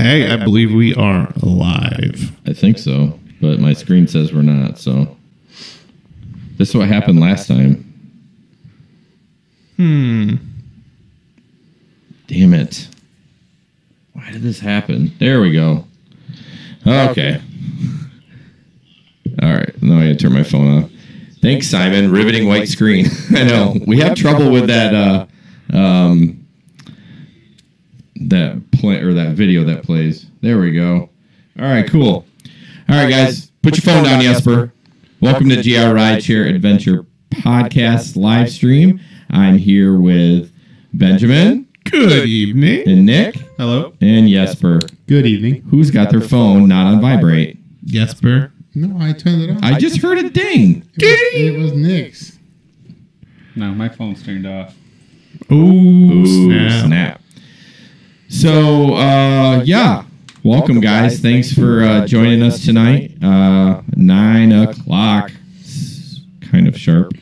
I believe we are live. I think so, but my screen says we're not, so. This is what happened last time. Damn it. Why did this happen? There we go. Okay. All right. Now I gotta turn my phone off. Thanks, Simon. Riveting white screen. I know. We have trouble with that that video that plays. There we go. All right, cool. All right, guys. Put your phone down, Jesper. Welcome to GR Rideshare Adventure Podcast live stream. I'm here with Benjamin. Good evening. And Nick. Hello. And Jesper. Good evening. Who's got their phone not on vibrate? Jesper. No, I turned it on. I just heard a ding. It was Nick's. No, my phone's turned off. Ooh, Snap. So, yeah. Welcome, guys. Thanks for joining us tonight. 9 o'clock. It's kind of sharp.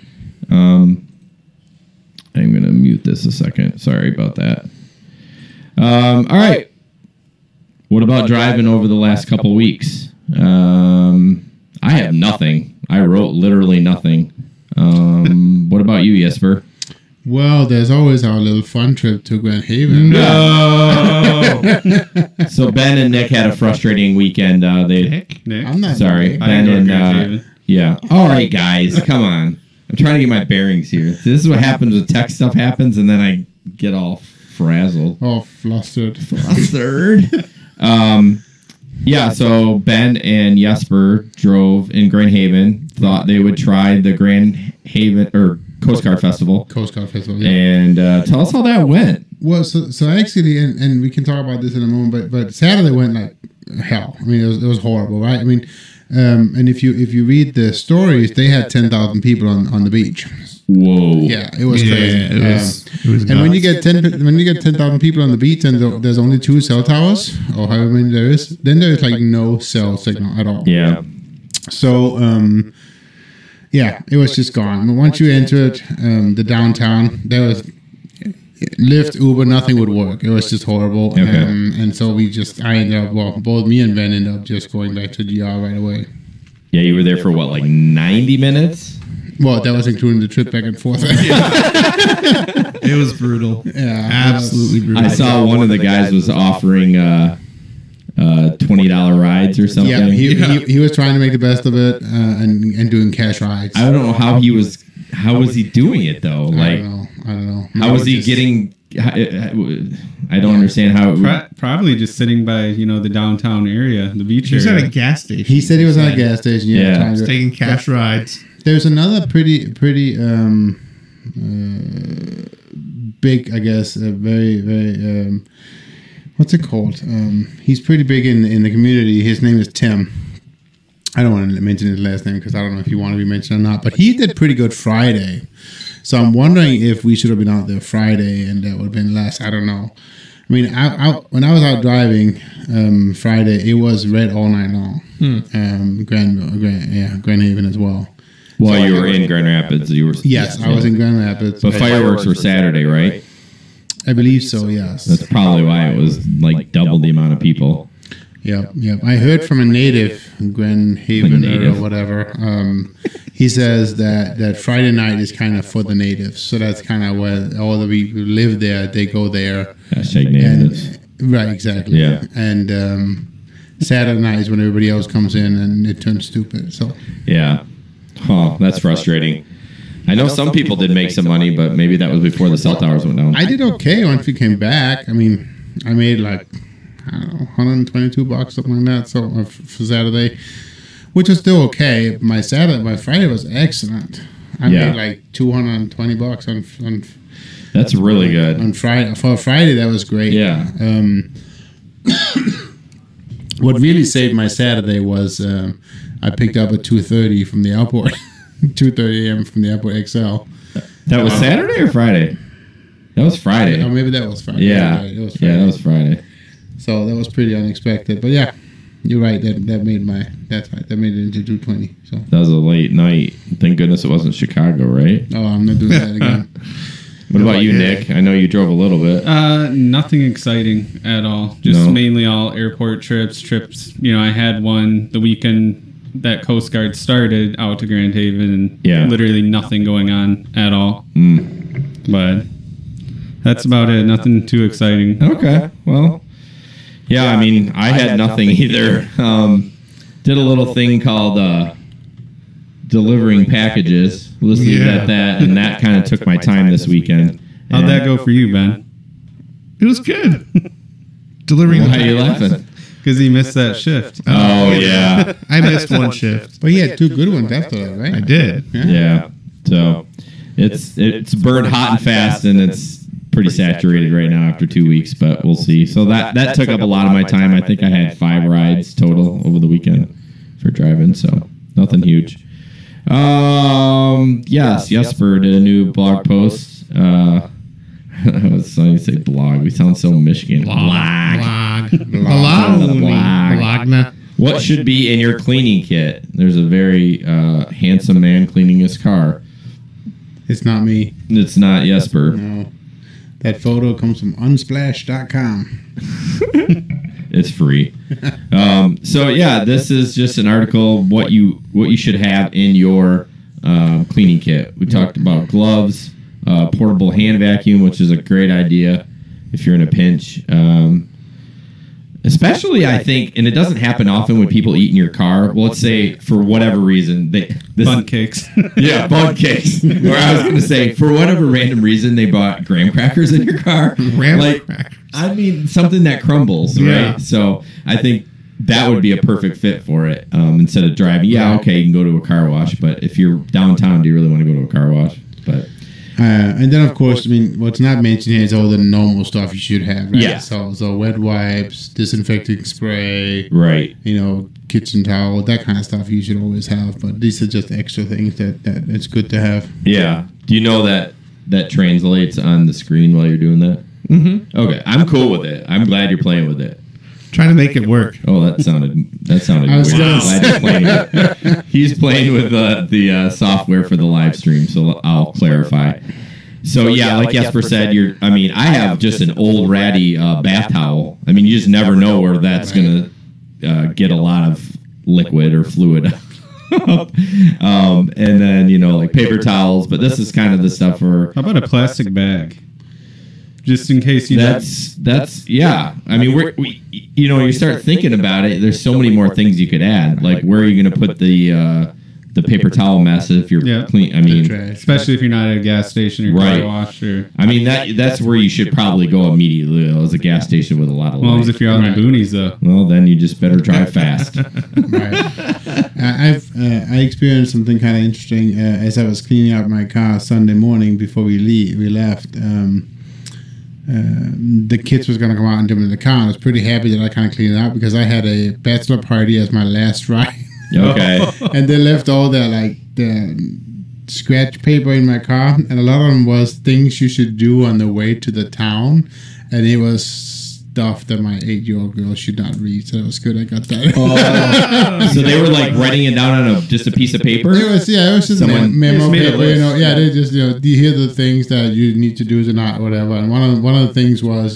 I'm going to mute this a second. Sorry about that. All right. What about driving over the last couple weeks? I have nothing. I wrote literally nothing. What about you, Jesper? Well, there's always our little fun trip to Grand Haven. No. So Ben and Nick had a frustrating weekend. Nick? I'm not sorry, Ben and yeah. All right, guys, come on. I'm trying to get my bearings here. This is what happens when tech stuff happens, and then I get all frazzled. Oh, flustered. Yeah, so Ben and Jesper drove in Grand Haven, thought they would try the Grand Haven or Coast Guard Festival. Coast Guard Festival, yeah. And tell us how that went. Well, so actually, and we can talk about this in a moment, but Saturday went like hell. I mean, it was horrible, right? I mean, and if you read the stories, they had 10,000 people on the beach. Whoa! Yeah, it was crazy. It was and nuts. when you get 10,000 people on the beach and there's only 2 cell towers or however many there is, then there's like no cell signal at all. Yeah. So yeah, it was just gone. Once you entered the downtown, there was Lyft, Uber, nothing would work. It was just horrible. Okay. And so I ended up, well, both me and Ben ended up just going back to GR right away. Yeah, you were there for what, like 90 minutes? Well, that was including the trip back and forth. It was brutal. Yeah, Absolutely brutal. I saw one of the guys was offering $20 rides or something. Yeah, he was trying to make the best of it and doing cash rides. I don't know how he was. How was he doing it though? Like, I don't know. how was he getting? I don't understand how. It would, Probably just sitting by, the downtown area, the beach He was area. at a gas station. He said he was at a gas station. Yeah, Yeah. trying He was to- taking cash rides. There's another pretty big, I guess, very what's it called? He's pretty big in the community. His name is Tim. I don't want to mention his last name because I don't know if you want to be mentioned or not. But he did pretty good Friday, so I'm wondering if we should have been out there Friday and that would have been less. I don't know. I mean, when I was out driving Friday, it was red all night long. Grand Haven as well. while you were in Grand Rapids, you were. Yes, I was in Grand Rapids. But fireworks were Saturday, right? I believe so, yes. That's probably why it was like double the amount of people. Yep. I heard from a native, Grand Haven or whatever. He says that Friday night is kind of for the natives. So that's kind of where all the people who live there, they go there. Hashtag natives. Right, exactly. Yeah. And Saturday night is when everybody else comes in and it turns stupid. So Yeah. Oh, that's frustrating. I know some people did make some money, but maybe that was before the cell towers went down. I did okay once we came back. I mean, I made like, I don't know, $122, something like that. So for Saturday, which was still okay. My Friday was excellent. I made like $220 on. That's really good. On Friday, for Friday, that was great. Yeah. What really saved my Saturday was I picked up at 2:30 from the airport, 2:30 a.m. from the airport XL. That was Saturday or Friday? That was Friday. Oh, maybe that was Friday. Yeah. Right, it was Friday. Yeah, that was Friday. So that was pretty unexpected. But yeah, you're right. That made that made it into 220. So That was a late night. Thank goodness it wasn't Chicago, right? I'm not doing that again. What about you, Nick? I know you drove a little bit. Nothing exciting at all. Just No. mainly all airport trips. You know, I had one the weekend that Coast Guard started out to Grand Haven, and Yeah. literally nothing going on at all. Mm. But that's about it. Nothing too exciting. Okay. Well, yeah, I mean, I had nothing either. Did a little thing called delivering packages. Let's leave it at that. And that kind of took my time this weekend. How'd that go for you, Ben? It was good. Delivering. Why are you laughing? Because he missed that shift. Oh, yeah. I missed one shift. But you had 2 good ones after that, right? I did. Yeah. So it's burned hot and fast, and it's pretty saturated right now after 2 weeks, but we'll see. So that took up a lot of my time. I think I had 5 rides total over the weekend for driving, so nothing huge. Yes, Jesper did a new blog post. I was going to say blog. We sound so Michigan. Blog. Blogna. What should be in your cleaning kit? There's a very handsome man cleaning his car. It's not me. It's not Jesper. No. That photo comes from unsplash.com. It's free. So yeah, this is just an article what you should have in your cleaning kit. We talked about gloves, portable hand vacuum, which is a great idea if you're in a pinch. Especially, I think, and it doesn't happen often when people eat in your car. Well, let's say for whatever reason Bun cakes. Yeah, bun cakes. Or I was going to say, for whatever random reason, they bought graham crackers in your car. Graham crackers. I mean, something that crumbles, Yeah. right? So I think that would be a perfect fit for it. Instead of driving, okay, you can go to a car wash, but if you're downtown, do you really want to go to a car wash? But And then, of course, I mean, what's not mentioned here is all the normal stuff you should have, right? Yeah. So wet wipes, disinfecting spray, right, kitchen towel, that kind of stuff you should always have. But these are just extra things that it's good to have. yeah. Do you know that translates on the screen while you're doing that? Mm-hmm. Okay, I'm cool with it. I'm glad you're playing with it. Trying to make it work. Oh, that sounded I was weird. gonna I'm glad you're playing with it. He's playing with the software for the live stream, so I'll clarify. So yeah, like Jesper said, I have just an old ratty bath towel. I mean, you just never know where that's gonna get a lot of liquid or fluid. And then like paper towels, but this is kind of the stuff for. How about a plastic bag? Just in case you. That's yeah. I mean, we you start thinking about it. There's so many more things you could add. Like, where are you going to put the paper towel mess if you're clean? I mean, especially if you're not at a gas station or car wash or. I mean that's where you should probably go immediately. As a gas station with a lot of. Well, as if you're out in the boonies though. Well, then you just better drive fast. Right. I experienced something kind of interesting as I was cleaning out my car Sunday morning before we left. The kids was going to come out and jump in the car. And I was pretty happy that I kind of cleaned it out because I had a bachelor party as my last ride. Okay. And they left all the scratch paper in my car, and a lot of them was things you should do on the way to the town, and it was stuff that my 8-year-old girl should not read. So it was good I got that. Oh, so they were writing it down on just a piece of paper. It was just memo paper. They just here are the things that you need to do tonight, whatever. And one of the things was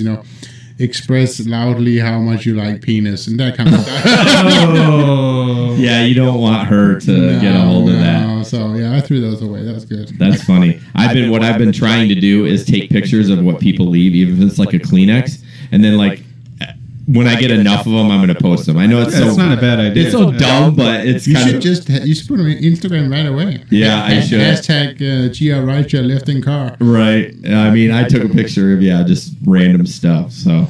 express loudly how much you like penis and that kind of stuff. Oh. Yeah, you don't want her to get a hold of that. So yeah, I threw those away. That was good. That's funny. What I've been trying to do is take pictures of what people leave, even if it's like a Kleenex, and then when I get enough of them, I'm going to post them. I know it's not a bad idea. It's so dumb, but it's you should put them on Instagram right away. Yeah, I should. Hashtag GRrideshareadventures. Right. I mean, I took a picture of just random stuff. So,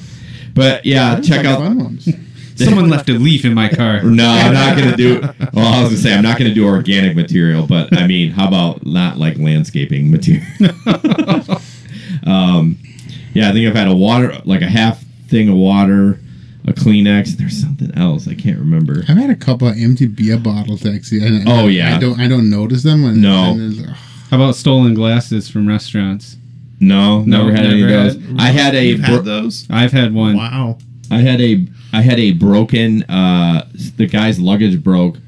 but yeah, check out fun ones. Someone left a leaf in my car. No, I'm not going to do. Well, I was going to say I'm not going to do organic material, but I mean, how about not landscaping material? Yeah, I think I've had a half thing of water, a Kleenex. There's something else I can't remember. I've had a couple of empty beer bottles actually. Yeah. I don't notice them. How about stolen glasses from restaurants? No, never had any of those. I had those. I've had one. Wow. I had a broken. The guy's luggage broke,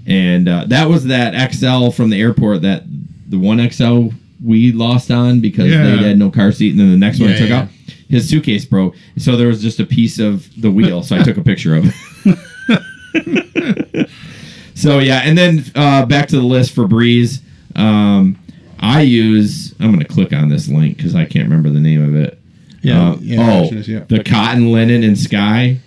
and that was that XL from the airport. The 1XL we lost on because Yeah. they had no car seat, and then the next one I Yeah, took yeah. out, his suitcase broke. So there was just a piece of the wheel, so I took a picture of it. So yeah, and then back to the list for Breeze. I'm going to click on this link because I can't remember the name of it. Yeah, The Cotton Linen and Sky.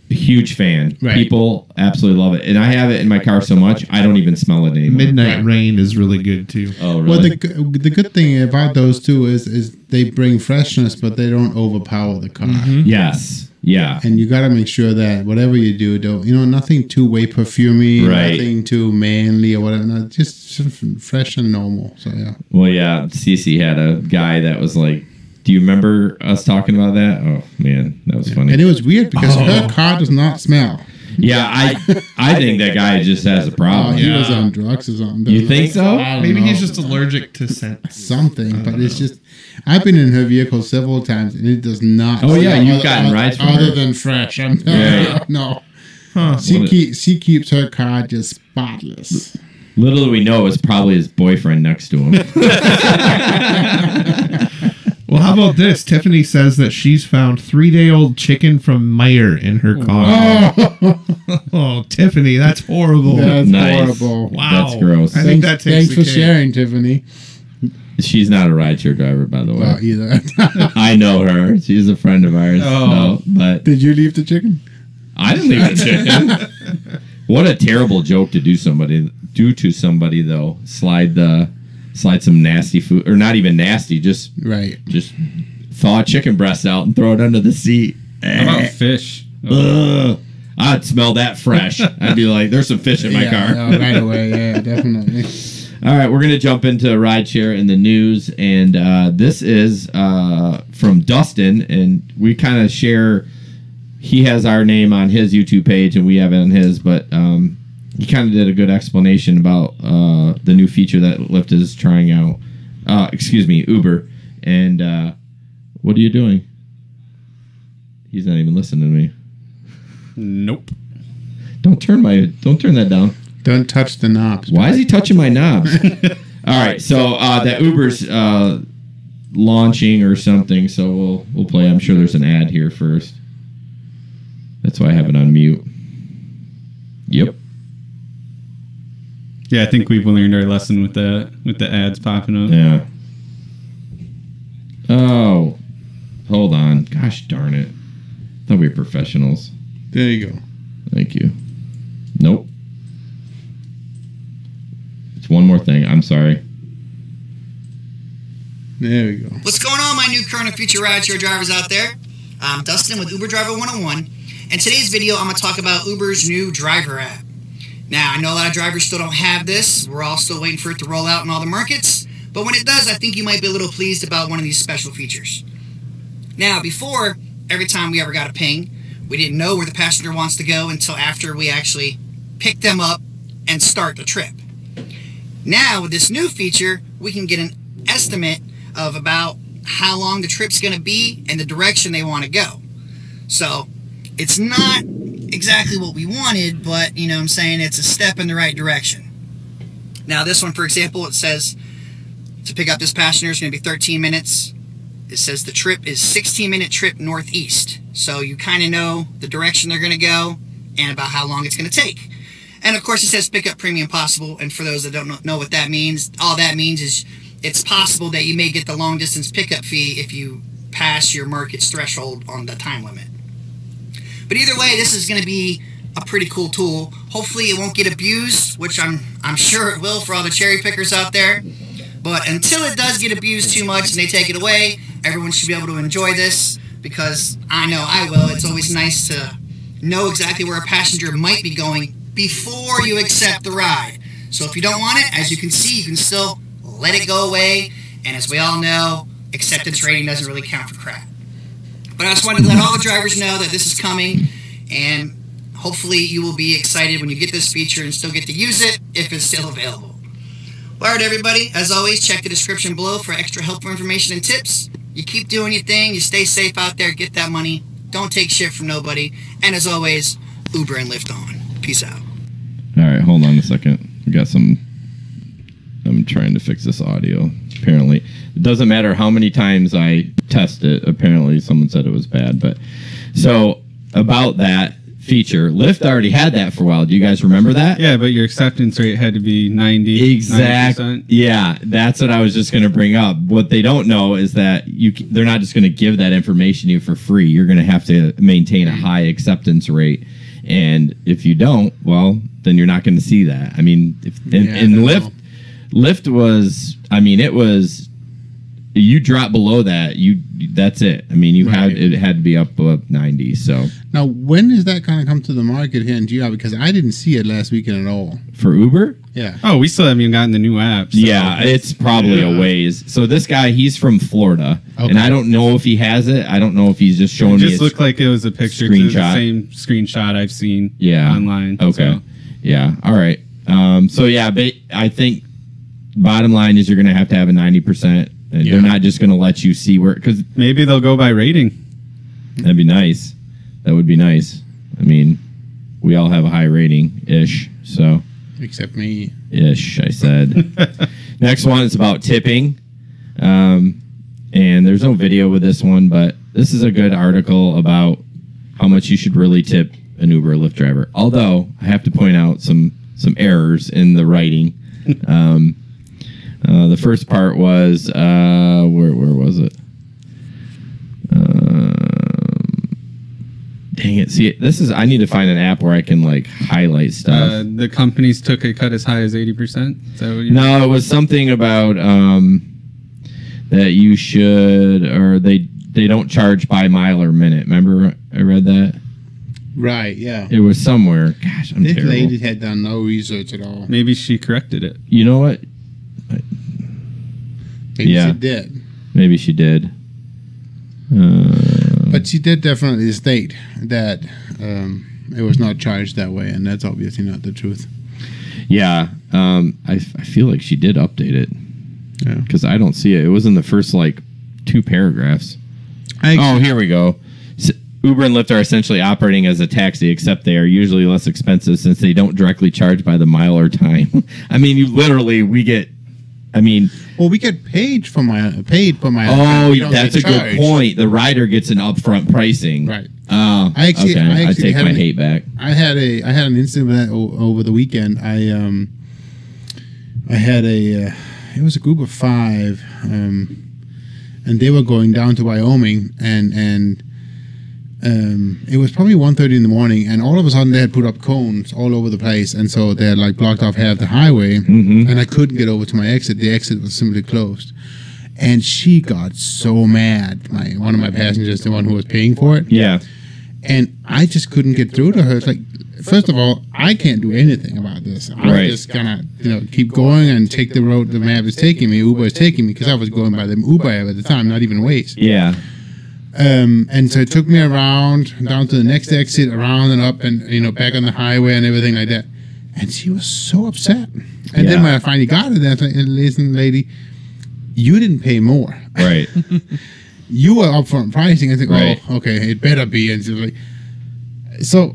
Huge fan. Right. People absolutely love it, and I have it in my car so much I don't even smell it anymore. Midnight Rain is really good too. Oh, Well, really? the good thing about those two is they bring freshness, but they don't overpower the car. Yes. Yeah. And you got to make sure that whatever you do, don't nothing too way perfumey, Right. nothing too manly or whatever. No, just fresh and normal. So yeah. Well, yeah. Cece had a guy that was like, "Do you remember us talking about that?" Oh man, that was funny. And it was weird because her car does not smell. Yeah, I think that guy just has a Oh, problem. he was on drugs or something. You think so? I don't Maybe know. he's just allergic to scent. something, but it's just. I've been in her vehicle several times, and it does not. Oh, yeah, smell you've gotten rides from other her. than fresh. Yeah. No. Huh. She keeps her car just spotless. Little do we know, it's probably his boyfriend next to him. Well, how about this? Tiffany says that she's found 3-day-old chicken from Meyer in her car. Oh, Tiffany, that's horrible. That's Nice. horrible. Wow. That's gross. I think that takes Thanks the for cake. sharing, Tiffany. She's not a rideshare driver, by the way. Well, either. I know her. She's a friend of ours. Oh. No, but Did you leave the chicken? I didn't leave the chicken. What a terrible joke to do to somebody though. Slide some nasty food, or not even nasty, just Right. thaw a chicken breast out and throw it under the seat. How about fish? Ugh. I'd smell that fresh. I'd be like, "There's some fish in my car." No, right away. Yeah, definitely. All right, we're going to jump into rideshare in the news, and this is from Dustin, and we kind of share. He has our name on his YouTube page, and we have it on his, but he kind of did a good explanation about the new feature that Lyft is trying out. Uber. And what are you doing? He's not even listening to me. Nope. Don't turn that down. Don't touch the knobs. Why is he touching my knobs? All right, so that Uber's launching or something, so we'll play. I'm sure there's an ad here first. That's why I have it on mute. Yep. Yeah, I think we've learned our lesson with the ads popping up. Yeah. Oh, hold on. Gosh darn it. Thought we were professionals. There you go. Thank you. Nope. It's one more thing. I'm sorry. There we go. What's going on, my new current and future rideshare drivers out there? I'm Dustin with Uber Driver 101, and today's video I'm going to talk about Uber's new driver app. Now, I know a lot of drivers still don't have this. We're all still waiting for it to roll out in all the markets, but when it does, I think you might be a little pleased about one of these special features. Now, before, every time we ever got a ping, we didn't know where the passenger wants to go until after we actually pick them up and start the trip. Now, with this new feature, we can get an estimate of about how long the trip's going to be and the direction they want to go. So, it's not exactly what we wanted, but, you know what I'm saying, it's a step in the right direction. Now, this one, for example, it says to pick up this passenger is going to be 13 minutes. It says the trip is 16-minute trip northeast. So you kind of know the direction they're going to go and about how long it's going to take. And of course it says pick up premium possible. And for those that don't know what that means, all that means is it's possible that you may get the long distance pickup fee if you pass your market's threshold on the time limit. But either way, this is going to be a pretty cool tool. Hopefully it won't get abused, which I'm sure it will for all the cherry pickers out there. But until it does get abused too much and they take it away, everyone should be able to enjoy this, because I know I will. It's always nice to know exactly where a passenger might be going before you accept the ride. So if you don't want it, as you can see, you can still let it go away. And as we all know, acceptance rating doesn't really count for crap. But I just wanted to let all the drivers know that this is coming, and hopefully you will be excited when you get this feature and still get to use it if it's still available. All right, everybody, as always, check the description below for extra helpful information and tips. You keep doing your thing, you stay safe out there, get that money, don't take shit from nobody, and as always, Uber and Lyft on. Peace out. All right, hold on a second. We got some I'm trying to fix this audio. Apparently, it doesn't matter how many times I test it. Apparently, someone said it was bad. But so about that feature, Lyft already had that for a while. Do you guys remember that? Yeah, but your acceptance rate had to be 90. Exactly. 90%. Yeah, that's what I was just going to bring up. What they don't know is that they're not just going to give that information to you for free. You're going to have to maintain a high acceptance rate. And if you don't, well, then you're not going to see that. I mean, Lyft was, I mean, it was, you drop below that, that's it. I mean, it had to be up 90. So now, when is that going to come to the market here in GR? Because I didn't see it last weekend at all. For Uber? Yeah. Oh, we still haven't even gotten the new app. So. Yeah, it's probably a ways. So this guy, he's from Florida, and I don't know if he has it. I don't know if he's just showing me. It just looked like it was a picture. Screenshot. The same screenshot I've seen. Online. Okay. So. Yeah. All right. So yeah, but I think bottom line is you're going to have a 90%. They're not just going to let you see where, because maybe they'll go by rating. That'd be nice. That would be nice. I mean, we all have a high rating ish. So except me. Ish, I said. Next one is about tipping. And there's no video with this one, but this is a good article about how much you should really tip an Uber or Lyft driver. Although I have to point out some errors in the writing. The first part was where was it? Dang it! See, I need to find an app where I can like highlight stuff. The companies took a cut as high as 80%. So no, it was something about that you should, or they don't charge by mile or minute. Remember, I read that. Right. Yeah. It was somewhere. Gosh, I'm terrible. This lady had done no research at all. Maybe she corrected it. You know what? Maybe she did. Maybe she did. But she did definitely state that it was not charged that way, and that's obviously not the truth. Yeah. I feel like she did update it. Yeah. Because I don't see it. It was in the first, like, 2 paragraphs. Here we go. Uber and Lyft are essentially operating as a taxi, except they are usually less expensive since they don't directly charge by the mile or time. I mean, we get... Well, we get paid per mile. Oh, that's a good point. The rider gets an upfront pricing. Right. I take my hate back. I had an incident with that over the weekend. I had it was a group of 5, and they were going down to Wyoming, and it was probably 1:30 in the morning, and all of a sudden they had put up cones all over the place, and so they had like blocked off half the highway, and I couldn't get over to my exit. The exit was simply closed, and she got so mad. One of my passengers, the one who was paying for it, and I just couldn't get through to her. It's like, first of all, I can't do anything about this. I'm just gonna keep going and take the road the map is taking me. Uber is taking me, because I was going by the Uber app at the time, not even Waze. Yeah. And so it took me around, down to the next exit, around and up, and back on the highway and everything like that. And she was so upset. And then when I finally got it, I was like, listen, lady, you didn't pay more. Right. You were upfront pricing. I think, right. Oh, okay, it better be. And she was like, so.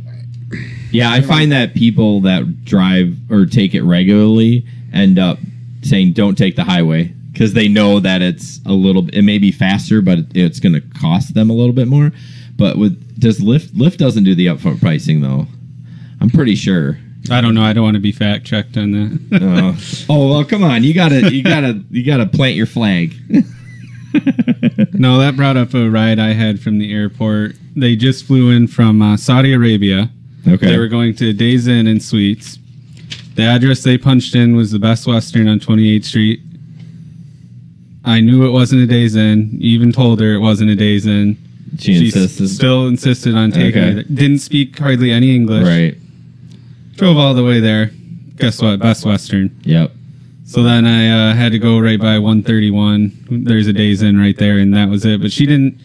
Yeah, I find that people that drive or take it regularly end up saying, don't take the highway. Because they know that it may be faster, but it's going to cost them a little bit more. But Lyft doesn't do the upfront pricing though? I'm pretty sure. I don't know. I don't want to be fact checked on that. Oh well, come on. You gotta plant your flag. No, that brought up a ride I had from the airport. They just flew in from Saudi Arabia. Okay. They were going to Days Inn and Suites. The address they punched in was the Best Western on 28th Street. I knew it wasn't a Days Inn. Even told her it wasn't a Days Inn. She still insisted on taking it. Didn't speak hardly any English. Right. Drove all the way there. Guess what? Best Western. Yep. So then I had to go right by 131. There's a Days Inn right there, and that was it. But she didn't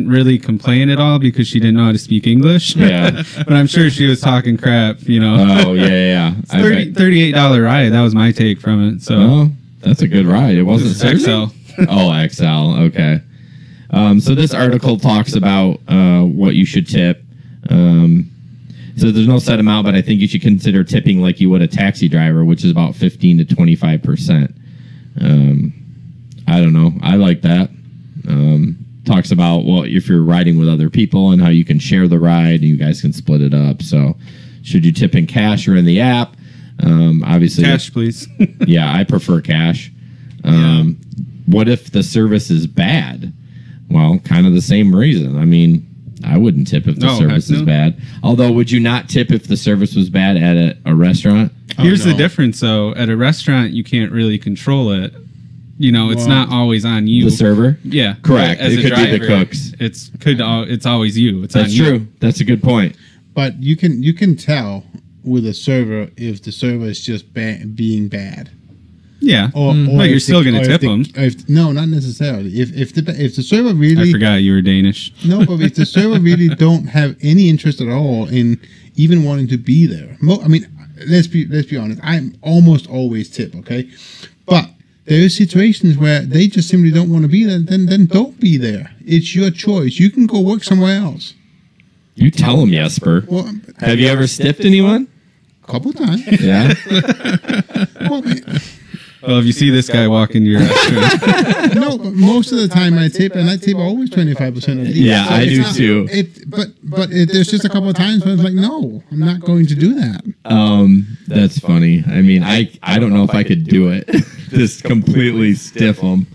really complain at all because she didn't know how to speak English. Yeah. But I'm sure she was talking crap, Oh, yeah. $38 ride. That was my take from it. So. Oh. That's a good ride. It wasn't XL. Oh, XL. Okay. So this article talks about what you should tip. So there's no set amount, but I think you should consider tipping like you would a taxi driver, which is about 15 to 25%. I don't know. I like that. Talks about, well, if you're riding with other people and how you can share the ride and you guys can split it up. So should you tip in cash or in the app? Obviously. Cash, please. Yeah, I prefer cash. What if the service is bad? Well, kind of the same reason. I mean, I wouldn't tip if the service is bad. Although, would you not tip if the service was bad at a restaurant? Here's the difference, though. At a restaurant, you can't really control it. You know, it's not always on you. The server? Yeah. Correct. As it could driver, be the cooks. It's always you. It's That's on you. true. That's a good point. But you can tell with a server if the server is just being bad. Yeah. Or but you're still going to tip them. No, not necessarily. If the server really... I forgot you were Danish. No, but if the server really don't have any interest at all in even wanting to be there. I mean, let's be honest. I'm almost always tip, okay? But there are situations where they just simply don't want to be there. Then don't be there. It's your choice. You can go work somewhere else. You tell them, Jesper. Well, have you ever stiffed anyone? A couple of times. Yeah. Well, if you see this guy walk into your restaurant. No, but most of the time I tip, and I tip always 25% of the Yeah, I do too. But there's just a couple of times where it's like, no, I'm not going to do that. That's funny. I mean, I don't know if I could do it. Just completely stiff them.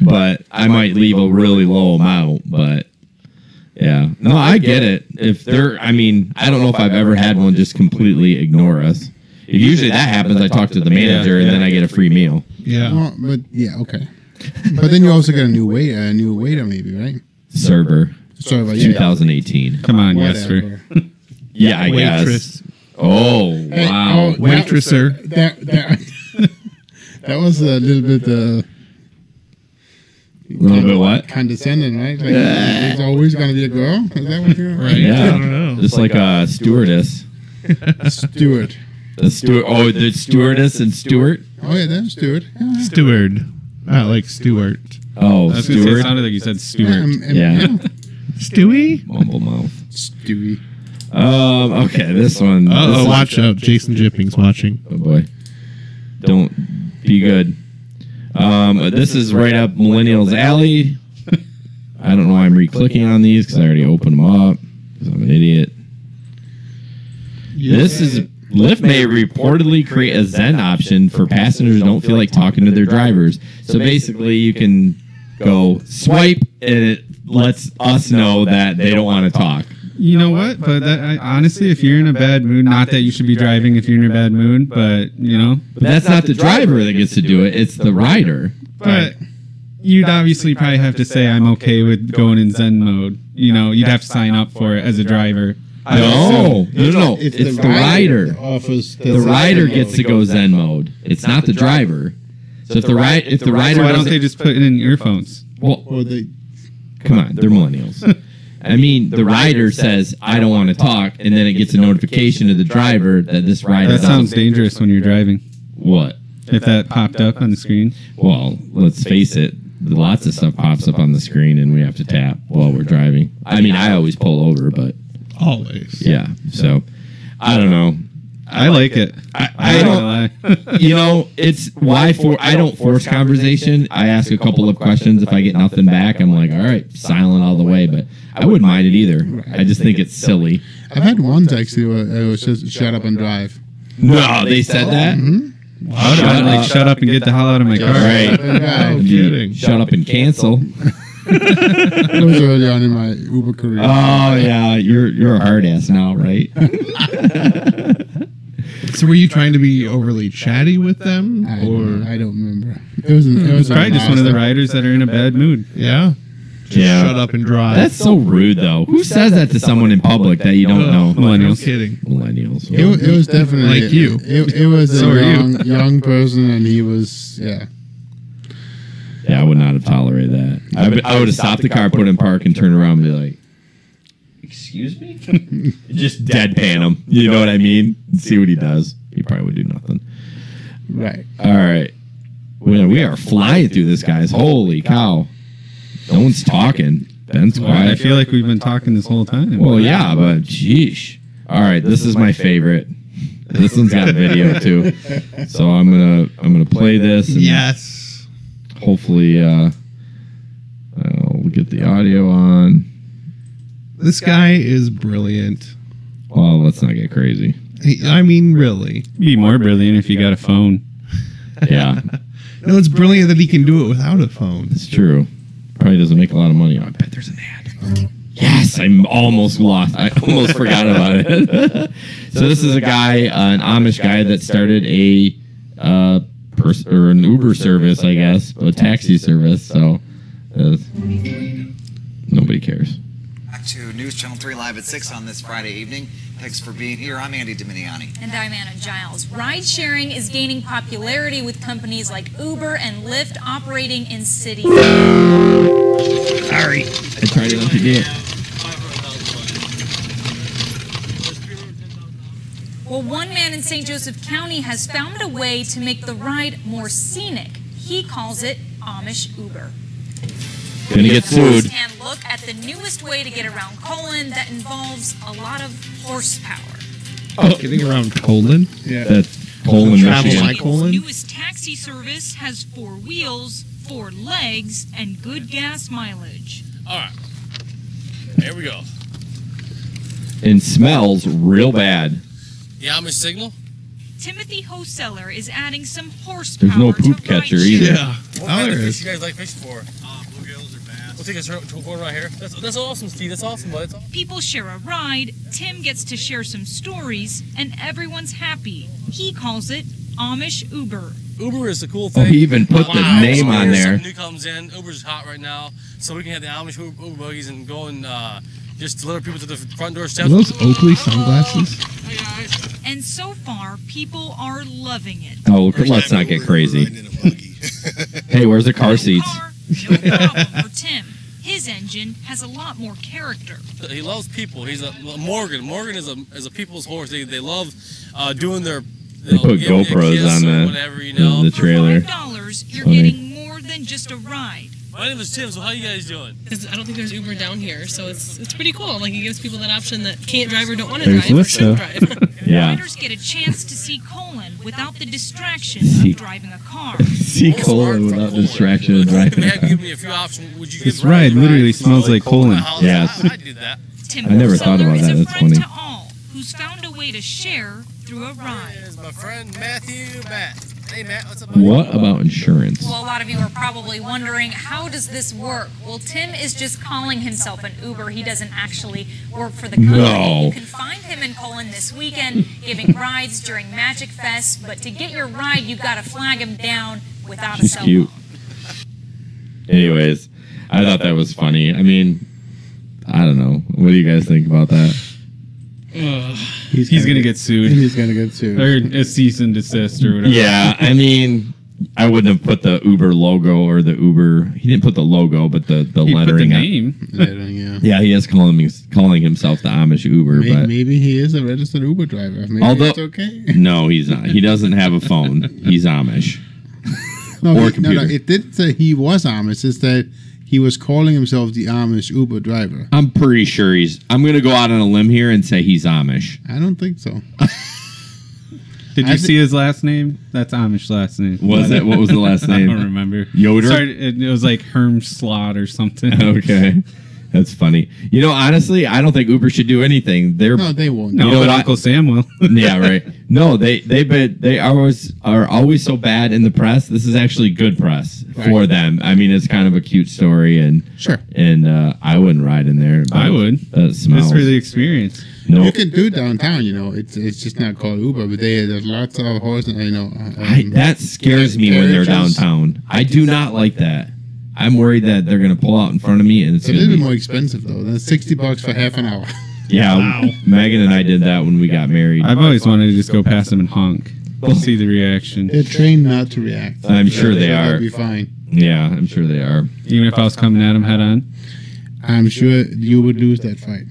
But I might leave a really low amount, but yeah. No, I get it. If they're, I mean, I don't know if I've ever had one just completely ignore us. If usually that happens, I talk to the manager and then I get a free meal. Yeah. Well, but yeah, okay. But then you also get a new waiter maybe, right? Server. Sorry about 2018. Come on, Jesper. Yeah, I Waitress. guess. Oh, wow. Waitresser. That was a little bit A little bit what? condescending, right? Like, it's always going to be a girl? Is that what you're Right. Yeah. I don't know. Just like a stewardess. Steward. The stewardess and Stewart. Oh, yeah, that's Steward. Yeah. Steward. Not like Stewart. Oh, I was going to say, it Stewart. sounded like you said Stewart. Yeah. Stewie? Mumble mouth. Stewie. Okay, this one. Oh, watch out. Jason Jipping's watching. Oh boy. Don't be good. This is right up Millennials' alley. I don't know why I'm re-clicking on these because I already opened them up because I'm an idiot. This is Lyft may reportedly create a Zen option for passengers who don't feel like talking to their drivers. So basically, you can go swipe and it lets us know that they don't want to talk. You know what? But honestly, if you're in a bad mood, not that you should be driving if you're in a bad mood, but, you know. But that's not the driver that gets to do it. It's the rider. But you'd obviously probably have to say, I'm okay with going in Zen mode. You know, you'd have to sign up for it as a driver. No. It's the rider. The rider gets to go Zen mode. It's not the driver. So if the rider So why don't doesn't, they just put it in earphones? well, Or they... come on, they're millennials. I mean, the rider says, I don't want to talk, and then it gets a notification to the driver that this rider That sounds doesn't. dangerous when you're driving. What? If that popped up on the screen. Well, let's face it. Lots of stuff pops up on the screen, and we have to tap while we're driving. I mean, I always pull over, but Always. yeah. So, I don't know. I like it. I don't. You know, it's why I don't force conversation. I ask a couple of questions. If I get nothing back, I'm like, all right, silent all the way. But I wouldn't mind it either. I just think it's silly. I've had ones actually where it was just shut up and drive. No, they said that. Shut up and get the hell out of my car. Right. No kidding. Shut up and cancel. It was early on in my Uber career. Oh yeah, you're a hard ass now, right? So were you trying to be overly chatty with them? I Or don't remember. It was Probably just one of the riders that are in a bad mood. yeah? Just Yeah. shut up and drive. That's so rude, though. Who says that to someone in public that you don't know? No Millennials. kidding. Millennials. It was definitely Like you. It was So are you. a young person, and he was Yeah, I would not have tolerated that. I would have stopped the car, put it in park, and turned around and be like, "Excuse me?" Just deadpan him. You know what I mean? See what he does. He probably would do nothing. right. All right. We are flying through this, guys. Holy cow. No one's talking. Ben's I quiet. feel like we've been talking this whole time. Well, yeah, but sheesh. All right, this is my favorite. This one's got video too, so I'm gonna play this. And Yes. hopefully, we'll get the audio on. This guy is brilliant. Well, let's not get crazy. I mean, really. Be more brilliant if you got a phone. Yeah, No, it's brilliant that he can do it without a phone. it's true. Probably doesn't make a lot of money. I bet there's an ad. Yes, I'm almost lost. I almost forgot about it. So this is a guy, an Amish guy that started an Uber service, I guess, a taxi service. So nobody cares. Back to News Channel 3 Live at 6 on this Friday evening. Thanks for being here. I'm Andy Dominiani. And I'm Anna Giles. Ride sharing is gaining popularity with companies like Uber and Lyft operating in cities. Sorry, I tried it on today. Well, one man in St. Joseph County has found a way to make the ride more scenic. He calls it Amish Uber. Gonna get sued. And look at the newest way to get around Colon that involves a lot of horsepower. Oh, getting around Colon? Yeah. That's Coleman, Travel Michigan. like Colon? Newest taxi service has 4 wheels, 4 legs, and good gas mileage. All right. Here we go. And smells real bad. The Amish signal? Timothy Hoseller is adding some horsepower. There's no to poop catcher rideshare. either. Yeah. What Oh, kind of there fish is. you guys like fishing for? Bluegills or bass. We'll take a turn going right here. That's awesome, Steve. That's awesome, bud. That's awesome. People share a ride, Tim gets to share some stories, and everyone's happy. He calls it Amish Uber. Uber is a cool Oh, thing. he even put the name on there. Something new comes in. Uber's hot right now, so we can have the Amish Uber buggies and go and just deliver people to the front door Are steps. those Oakley sunglasses? Hey guys. And so far, people are loving it. Oh, let's not get crazy. Hey, where's the car seats? Car, no problem for Tim. His engine has a lot more character. He loves people. He's a Morgan. Morgan is a people's horse. They love doing their. They put giving you a GoPros kiss on or the- whatever, you know. the trailer. For $5, you're Funny. getting more than just a ride. My name is Tim. So how you guys doing? Because I don't think there's Uber down here, so it's pretty cool. Like, it gives people that option that can't drive or don't want to There's drive or Lyft, shouldn't though. drive. Yeah. Riders get a chance to see Colon without the distraction See- of driving a car. See Coleman without distraction and They have driving. given me a few options. Would you This give ride Brian a literally ride? smells like colon. Yes. I did that. Tim I never thought Hoseller about is that. a That's friend funny. to all who's found a way to share through a ride. Is my friend Matthew Matt. Hey Matt, what's up? buddy? What about insurance? Well, a lot of you are probably wondering, how does this work? Well, Tim is just calling himself an Uber. He doesn't actually work for the company. No. You can find him in Colon this weekend giving rides during Magic Fest, but to get your ride, you've got to flag him down without a She's cell cute. phone. Anyways, I thought that was funny. I mean, I don't know. What do you guys think about that? He's gonna get sued. He's gonna get sued. Or a cease and desist or whatever. Yeah, I mean, I wouldn't have put the Uber logo or the Uber. He didn't put the logo, but the He put the lettering. name. Yeah. Yeah, he is calling himself the Amish Uber, Maybe, but maybe he is a registered Uber driver. Maybe Although- it's okay. no, he's not. He doesn't have a phone. He's Amish. No, Or no, computer. it didn't say he was Amish. It's that he was calling himself the Amish Uber driver. I'm pretty sure I'm going to go out on a limb here and say he's Amish. I don't think so. Did you see his last name? That's Amish last name. Was it? What was the last I name? don't remember. Yoder? It was like Herm Slot or something. Okay. That's funny. You know, honestly, I don't think Uber should do anything. They're No, they won't. No, You know but what I- Uncle Sam will. yeah, right. No, they are always so bad in the press. This is actually good press for them. I mean, it's kind of a cute story, and Sure. And I wouldn't ride in there. but I would. That smells. Just for the experience. You No, can do downtown, you know. It's just not called Uber, but there's lots of horses, you know. that scares me when they're carriages. downtown. I do not like that. I'm worried that they're gonna pull out in front of me, and it's It's a gonna little be bit more expensive though. Than $60 for half an hour. yeah. Megan and I did that when we got married. I've always wanted to just go past him and honk. See the reaction. They're trained not to react. I'm sure they They'll are. be fine. Yeah, I'm sure they are. Even if I was coming at him head on. I'm sure you would lose that fight.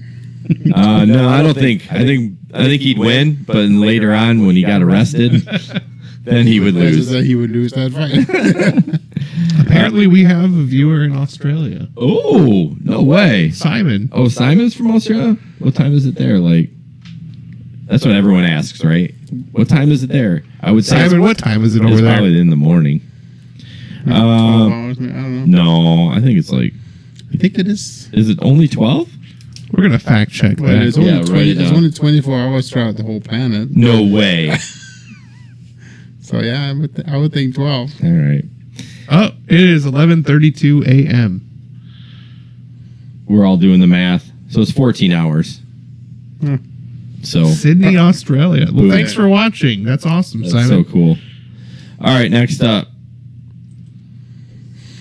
No, I don't think. I think he'd win, but then later on when he got arrested, then he would That's lose. that he would lose that fight. Apparently, we have a viewer in Australia. Oh, no way. Simon. Oh, Simon's from Australia? What time is it there? Like That's what everyone asks, right? What time is it there? I would say. Simon, what time is it over it's there? Probably in the morning. 12 hours, I don't know. No, I think it's like. I think it is. Is it only 12? We're gonna fact check Well, that. it's only, Yeah, write it it's down. only 24 hours throughout the whole planet. No way. So yeah, I would think 12. All right. Oh, it is 11:32 a.m. We're all doing the math. So it's 14 hours. Hmm. So Sydney, Australia. Well, Boom. thanks for watching. That's awesome, that's Simon. so cool. All right, next up.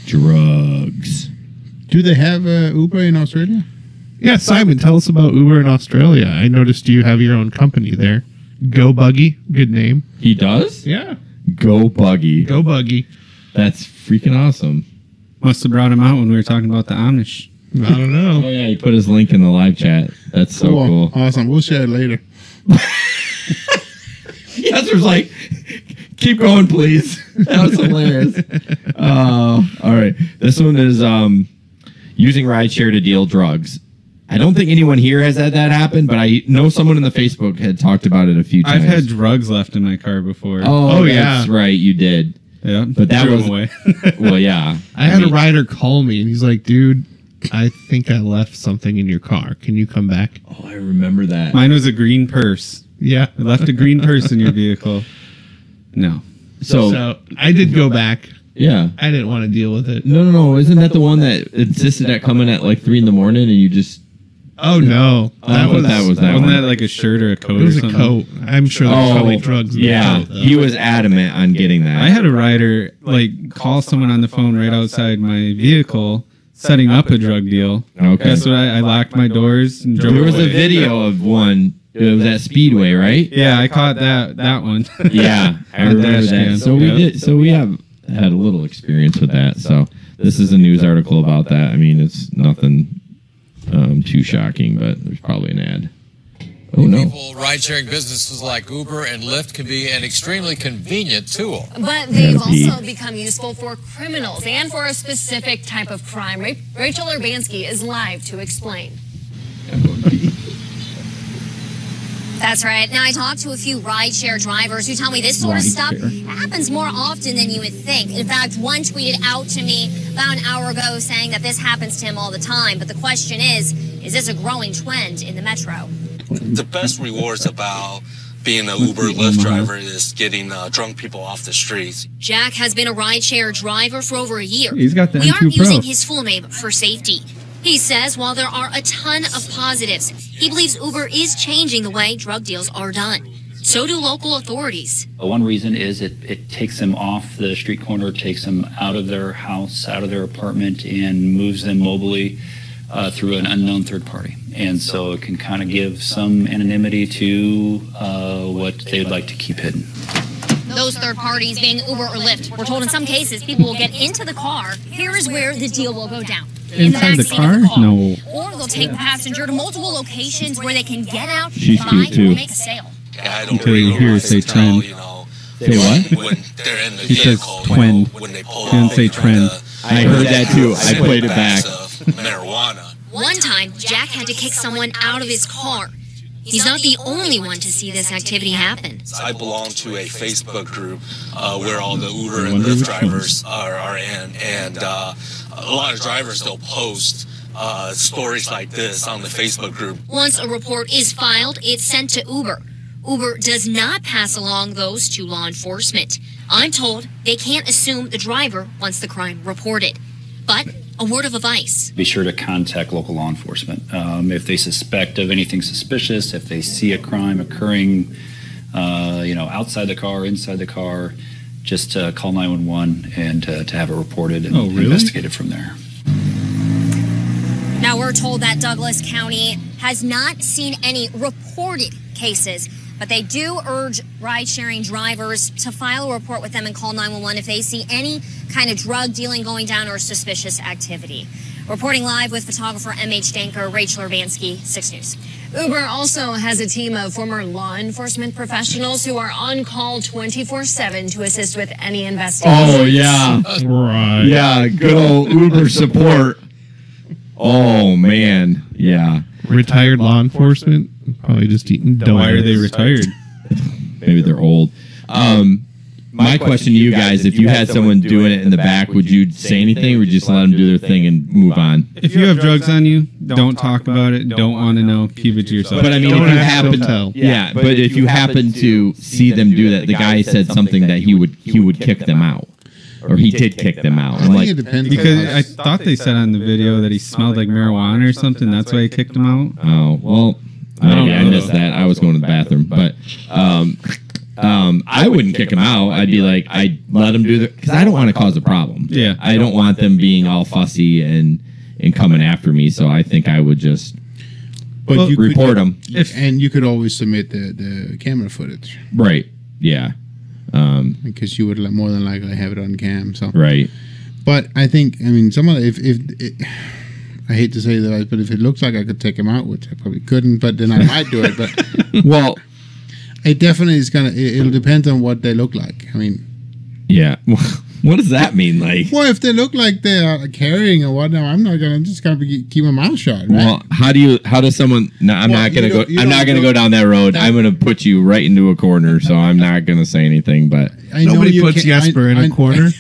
Drugs. Do they have Uber in Australia? Yeah, Simon, tell us about Uber in Australia. I noticed you have your own company there. Go Buggy, good name. He does? Yeah, Go Buggy. Go Buggy. That's freaking awesome. Must have brought him out when we were talking about the Amish. I don't know. Oh, yeah, he put his link in the live chat. That's so cool. Awesome. We'll share it later. Yasser's like, keep going, please. That was hilarious. All right. This one is using rideshare to deal drugs. I don't think anyone here has had that happen, but I know someone in the Facebook had talked about it a few times. I've had drugs left in my car before. Oh yeah. That's right. You did. Yeah, But that threw was 'em away. Well, yeah. I had a rider call me, and he's like, dude, I think I left something in your car. Can you come back? Oh, I remember that. Mine was a green purse. Yeah. I left a green purse in your vehicle. No. So I did go back. yeah. I didn't want to deal with it. No. Isn't that the one that insisted at coming at like 3 a.m. and you just... Oh, no. that was that Wasn't one. that like a shirt or a coat It was or a something? coat. I'm sure there's probably drugs in yeah. the coat, though. He was adamant on getting that. I had a rider call someone on the phone right outside my vehicle, setting up a drug deal. Okay. Guess what? I locked my doors and drove There was away. a video of one. It was at Speedway, right? Yeah, I caught that one. Yeah, I On remember dash that. cam. So we Yep. did. So we have had a little experience with that. So this is a news article about that. I mean, it's nothing too shocking, but there's probably an ad. Oh no! People, ride-sharing businesses like Uber and Lyft can be an extremely convenient tool. But they've also become useful for criminals and for a specific type of crime. Rachel Urbanski is live to explain. That's right. Now, I talked to a few rideshare drivers who tell me this sort of stuff happens more often than you would think. In fact, one tweeted out to me about an hour ago saying that this happens to him all the time. But the question is this a growing trend in the metro? The best rewards about being an Uber Lyft driver is getting drunk people off the streets. Jack has been a rideshare driver for over a year. He's got the We M2 aren't Pro. using his full name for safety. He says while there are a ton of positives, he believes Uber is changing the way drug deals are done. So do local authorities. One reason is it takes them off the street corner, takes them out of their house, out of their apartment, and moves them mobily through an unknown third party. And so it can kind of give some anonymity to what they'd like to keep hidden. Those third parties being Uber or Lyft. We're told in some cases people will get into the car. Here is where the deal will go down. Inside the backseat car? of the car. No. Or they'll take the passenger to multiple locations where they can get out, She's buy, cute, too. or make a sale. I don't Until you really hear know her say if they tell, trend. you know, Say what? when they're in the He says vehicle, twin. when they pull He didn't off, say try trend. to I heard that too. I played it back. bags of marijuana. One time, Jack had to kick someone out of his car. He's not the only one to see this activity happen. I belong to a Facebook group where all the Uber and Lyft drivers are in, and a lot of drivers, they'll post stories like this on the Facebook group. Once a report is filed, it's sent to Uber. Uber does not pass along those to law enforcement. I'm told they can't assume the driver wants the crime reported. But a word of advice. Be sure to contact local law enforcement. If they suspect of anything suspicious, if they see a crime occurring, outside the car, inside the car, just call 911 and to have it reported and investigated from there. Now, we're told that Douglas County has not seen any reported cases, but they do urge ride-sharing drivers to file a report with them and call 911 if they see any kind of drug dealing going down or suspicious activity. Reporting live with photographer MH Danker, Rachel Urbanski, 6 News. Uber also has a team of former law enforcement professionals who are on call 24/7 to assist with any investigation. Oh yeah, Right. yeah. Good old Uber support. Oh man, yeah. Retired law enforcement Probably just eating donuts. Why are they retired? Maybe they're old. My question to you guys, if you had someone doing it in the back, would you say anything or would you just let them do their thing and move on? If you have drugs on you, don't talk about it. Don't want to know. Keep it to yourself. But I mean, if you happen but if you happen to see them do that, the guy said something that he would kick them out. Or he did kick them out. I'm like, because I thought they said on the video that he smelled like marijuana or something. That's why he kicked him out. Oh, well, maybe I missed that. I was going to the bathroom. But I wouldn't kick him out. I'd be like, I'd let him do the, because I don't want to cause a problem. Yeah. I don't want them being all fussy and coming after me. So I think I would just report them. And you could always submit the camera footage. Right. Yeah. Because you would more than likely have it on cam. So right. But I think, I mean, some of the, I hate to say that, but if it looks like I could take him out, which I probably couldn't, but then I might do it. But well, it definitely is gonna. It'll depend on what they look like. I mean, yeah. What does that mean? Like, well, if they look like they are carrying or whatnot, I'm just gonna keep my mouth shut. Right? Well, how does someone? No, I'm not gonna go. I'm not gonna go down that road. I'm gonna put you right into a corner. So I'm not gonna say anything. But nobody puts Jesper in a corner.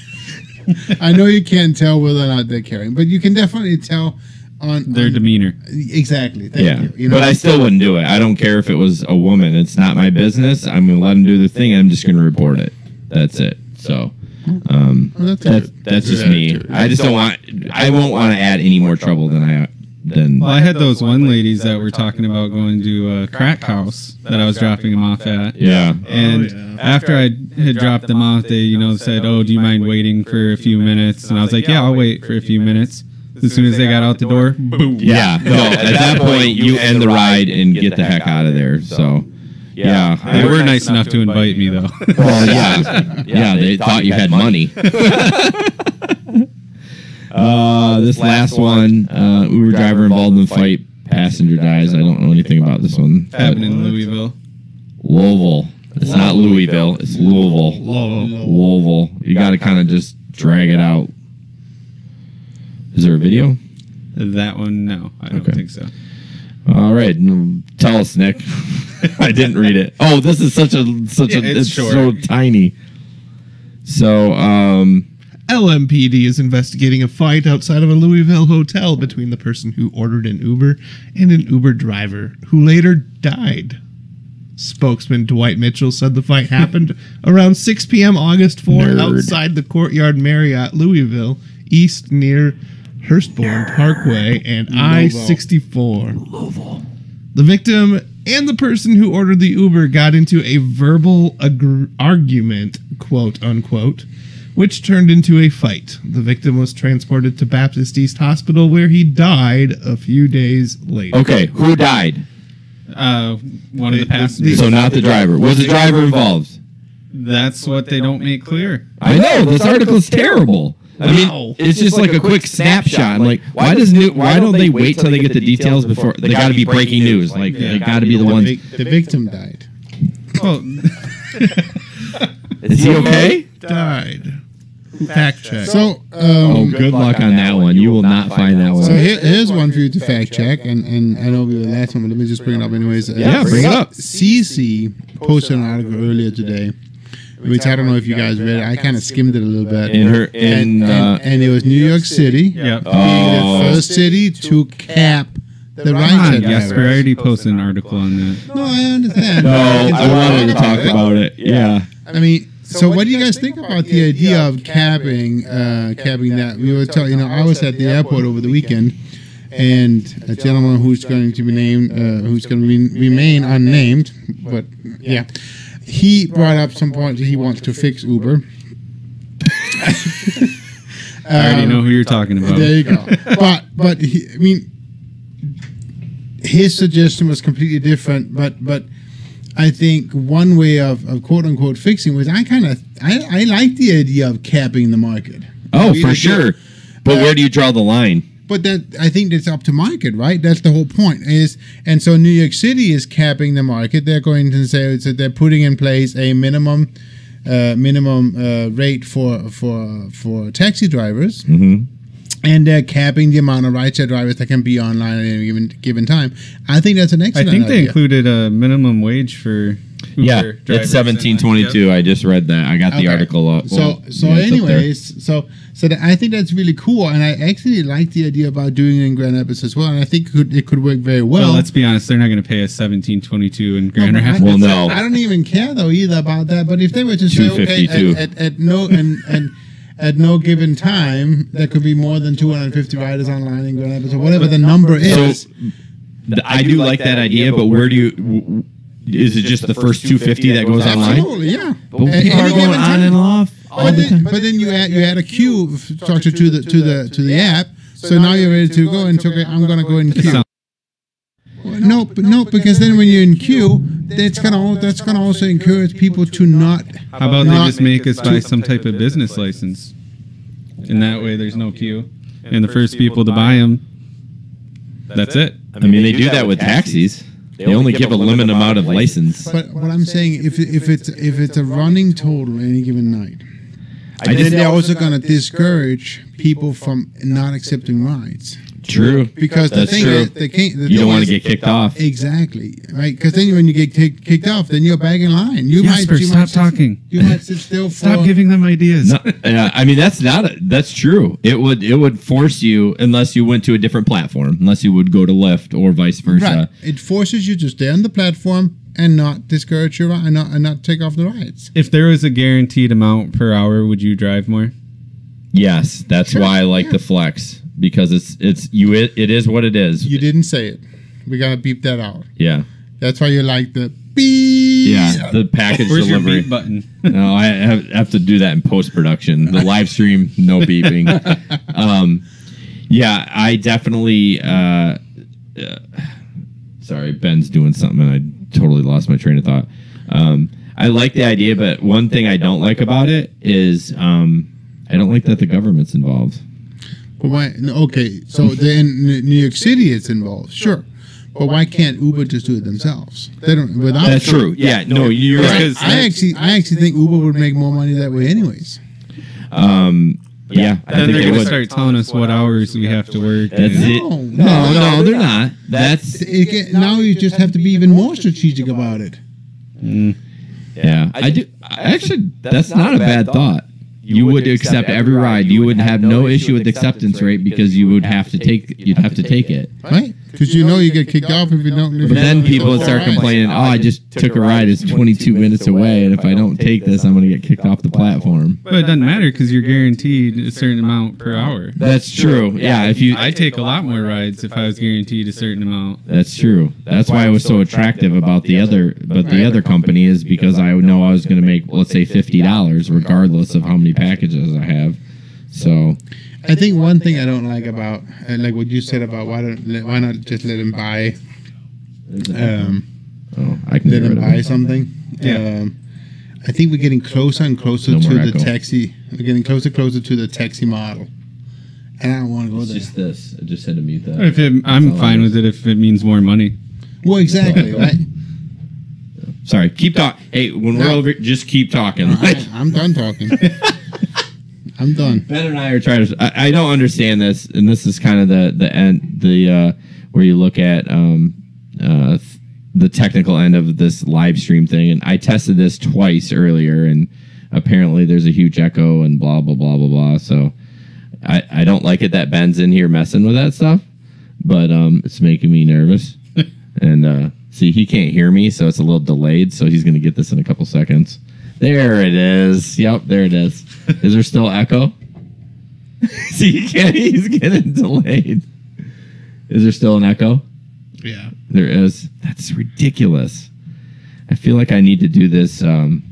I know you can't tell whether or not they're carrying, but you can definitely tell on their demeanor. Exactly. Thank you. But I still wouldn't do it. I don't care if it was a woman. It's not my business. I'm gonna let them do their thing. And I'm just gonna report it. That's it. So. That's just me. I just don't want. I won't want to add any more trouble than I. Well, I had those one ladies that were talking about going to a crack house that I was dropping them off at. Yeah. And after I had dropped them off, they said, "Oh, do you mind waiting for a few minutes?" And I was like, "Yeah, I'll wait for a few minutes." As soon as they got out the door, boom. Yeah. No. At that point, you end the ride and get the heck out of there. So. Yeah, they were nice enough to invite me, though. Well, yeah, they thought you had money. This last one, Uber driver involved in fight, passenger dies. I don't know anything about this one. Happened in Louisville. Louisville. It's not Louisville. It's Louisville. Louisville. You got to kind of just drag it out. Is there a video? That one, no, I don't think so. All right, tell us, Nick. I didn't read it. Oh, this is it's short. So tiny. So, LMPD is investigating a fight outside of a Louisville hotel between the person who ordered an Uber and an Uber driver who later died. Spokesman Dwight Mitchell said the fight happened around 6 p.m. August 4 outside the Courtyard Marriott, Louisville, east near Hurstbourne Parkway and I-64. The victim and the person who ordered the Uber got into a verbal argument, quote unquote, which turned into a fight. The victim was transported to Baptist East Hospital where he died a few days later. Okay, who died? One of the passengers. So not the driver. Was the driver involved? That's what they don't make clear. I know, this article's terrible. I mean, it's just like a quick snapshot. I'm like, why don't they wait till they get the details before? They got to be breaking news. Like, they got to be the ones. The victim died. Oh. Is he okay? Died. Fact check. So, good luck on that one. You will not find that one. So here's one for you to fact check, and I know we were the last one, but let me just bring it up anyways. Yeah, bring it up. CC posted an article earlier today, which I don't know if you guys read it. I kind of skimmed it a little bit. And it was New York City being the first city to cap the rideshare drivers. Yes, we already posted an artical on that. No, I understand. No, I wanted to talk about it. Yeah. I mean, so what do you guys think about the idea of capping that? We were talking, I was at the airport over the weekend, and a gentleman who's going to be named, who's going to remain unnamed, but yeah, he brought up some points that he wants to fix Uber. I already know who you're talking about. There you go. But his suggestion was completely different. But I think one way of quote unquote fixing was I like the idea of capping the market. Oh, for sure. But where do you draw the line? But I think that's up to market, right? That's the whole point. And so New York City is capping the market. They're going to say that they're putting in place a minimum rate for taxi drivers, and they're capping the amount of rideshare drivers that can be online at any given time. I think that's an excellent I think they idea. included a minimum wage for Uber drivers. It's 17.22. I just read that. I got the article up. Anyways, I think that's really cool, and I actually like the idea about doing it in Grand Rapids as well, and I think it could work very well. Well, let's be honest, they're not going to pay us 17.22 in Grand Rapids. Well, no. I don't even care though either about that. But if they were to say, okay, at no given time, there could be more than 250 riders online in Grand Rapids, or whatever the number is. I do like that idea, but where do you? Is it just the first 250 that goes online? Absolutely, yeah. But people are going on and off. But then you add a queue structure to the app. So now you're ready to go and okay, I'm gonna go in queue. No, because then when you're in queue, that's gonna also encourage people to not. How about they just make us buy some type of business license, and that way there's no queue, and the first people to buy them. That's it. I mean, they do that with taxis. They only give a limited amount of license. But what I'm saying, if it's a running total any given night, then they're also going to discourage people from not accepting rides. True. Because the thing is, you don't want to get kicked off. Exactly. Right. Because then when you get kicked off, then you're back in line. Stop talking. You might sit still for. Stop giving them ideas. No, yeah, I mean that's true. It would force you, unless you went to a different platform, unless you would go to Lyft or vice versa. Right. It forces you to stay on the platform and not discourage your ride and not take off the rides. If there was a guaranteed amount per hour, would you drive more? Yes, that's why I like the flex. Because it is what it is. You didn't say it. We gotta beep that out. Yeah. That's why you like the beep. Yeah, the package Where's delivery. Your beep button? No, I have to do that in post production. The live stream, no beeping. Yeah, I definitely. Sorry, Ben's doing something, and I totally lost my train of thought. I like the idea, but one thing I don't like about it is I don't like that the government's involved. But why? Okay, so then New York City is involved, sure. But why can't Uber just do it themselves? They don't. Without. That's true. Yeah, no, you're right. I actually think Uber would make more money that way, anyways. Yeah, then they're going to start telling us what hours we have to work. That's it. No, they're not. That's now you just have to be even more strategic about it. Yeah, I do. Actually, that's not a bad thought. You would accept every ride. You would have no issue with the acceptance rate because you would have to take. You'd have to take it. Right. Because you know you get kicked off if you don't. But then people would start complaining. Oh, I just took a ride. It's 22 minutes away, and if I don't take this, I'm going to get kicked off the platform. But it doesn't matter because you're guaranteed a certain amount per hour. That's true. Yeah, I'd take a lot more rides if I was guaranteed a certain amount. That's true. That's why it was so attractive about the other company is because I know I was going to make, let's say, $50 regardless of how many packages I have. So. I think one thing I don't like about, like what you said about why not just let him buy, I can let him buy something. Yeah. I think we're getting closer and closer to the taxi. We're getting closer and closer to the taxi model, and I don't want to go there. It's just this. I just had to mute that. I'm fine with it if it means more money. Well, exactly, right. Sorry, keep talking. Hey, when we're over, just keep talking. Right, I'm done talking. I'm done. Ben and I are trying to. I don't understand this, and this is kind of the end, where you look at the technical end of this live stream thing. And I tested this twice earlier, and apparently there's a huge echo and blah blah blah blah blah. So I don't like it that Ben's in here messing with that stuff, but it's making me nervous. And see, he can't hear me, so it's a little delayed. So he's gonna get this in a couple seconds. There it is. Yep, there it is. Is there still echo? See, he's getting delayed. Is there still an echo? Yeah. There is. That's ridiculous. I feel like I need to do this on,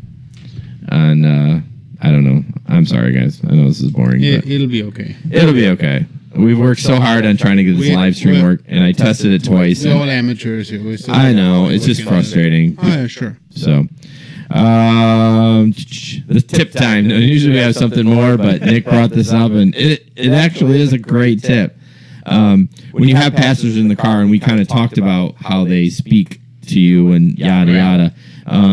I don't know. I'm sorry, guys. I know this is boring. Yeah, but it'll be okay. It'll be okay. We've worked so hard on trying to get this live stream work, and I tested it twice. We're all amateurs here. I know. It's just frustrating. Oh, yeah, sure. So... the tip time. Usually we have something more, but Nick brought this up, and it actually is a great tip. When you have passengers in the car, and we kind of talked about how they speak to you and yada yada,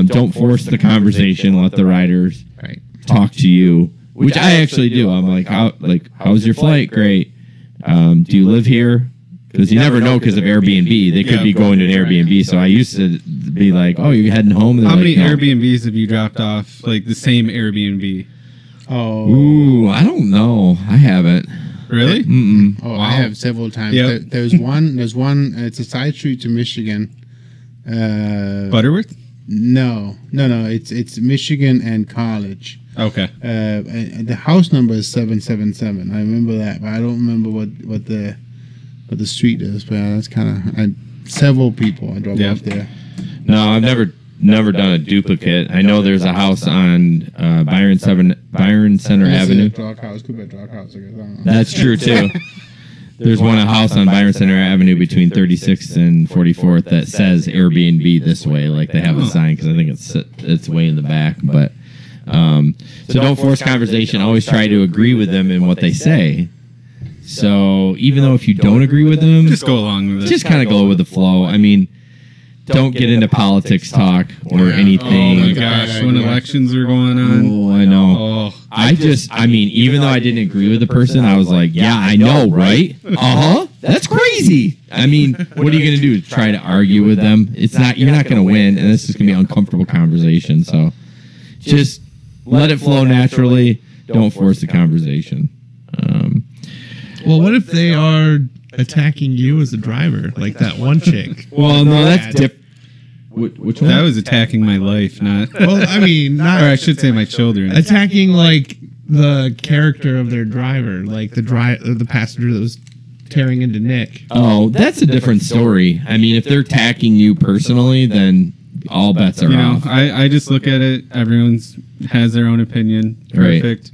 don't force the conversation. Let the riders talk to you, which I actually do. I'm like, how's your flight? Great. Do you live here? Because you never know because of Airbnb. They could be going to an Airbnb. So I used to be like, oh, you're heading home? How many Airbnbs have you dropped off, like the same Airbnb? Oh. Ooh, I don't know. I haven't. Really? Mm-mm. Oh, wow. I have several times. Yep. There's one, it's a side street to Michigan. Butterworth? No. It's Michigan and College. Okay. And the house number is 777. I remember that, but I don't remember what the street is. But that's kind of several people I drove off there. No, I've never done a duplicate. I know there's a house on Byron Center Avenue. Could be a drug house, I guess. I don't know. That's true too. There's one house on Byron Center Avenue between 36th and 44th that says Airbnb this way, like they have a sign because I think it's way in the back. But so don't force conversation. Always try to agree with them in what they say. So even though if you don't agree with them, just go along with it. Just kind of go with the flow. I mean, don't get into politics talk or anything. Oh my gosh, when elections are going on. Oh, I know. I mean, even though I didn't agree with the person, I was like, yeah, I know, right? Uh-huh. That's crazy. I mean, what are you going to do? Try to argue with them? You're not going to win, and this is going to be an uncomfortable conversation. So just let it flow naturally. Don't force the conversation. Well, what if they are attacking you as a driver, like that one chick? Well, no, that's different. Which one? That was attacking my life, not. Well, I mean, not. Or I should say my children. Attacking like the character of their driver, like the passenger that was tearing into Nick. Oh, that's a different story. I mean, if they're attacking you personally, then all bets are off. I just look at it. Everyone's has their own opinion. Perfect.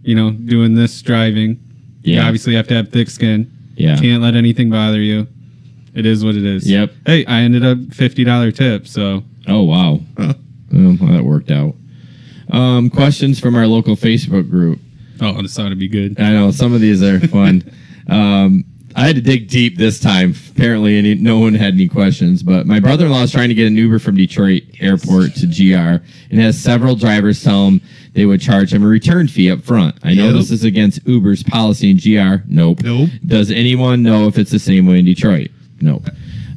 Right. Doing this driving. You obviously have to have thick skin. Yeah. Can't let anything bother you. It is what it is. Yep. Hey, I ended up $50 tip, so. Oh, wow. Huh. Well, that worked out. Questions from our local Facebook group. Oh, this ought to be good. I know. Some of these are fun. I had to dig deep this time. Apparently, no one had any questions. But my brother-in-law is trying to get an Uber from Detroit Airport to GR and has several drivers tell him they would charge him a return fee up front. I know this is against Uber's policy in GR. Nope. Does anyone know if it's the same way in Detroit? Nope.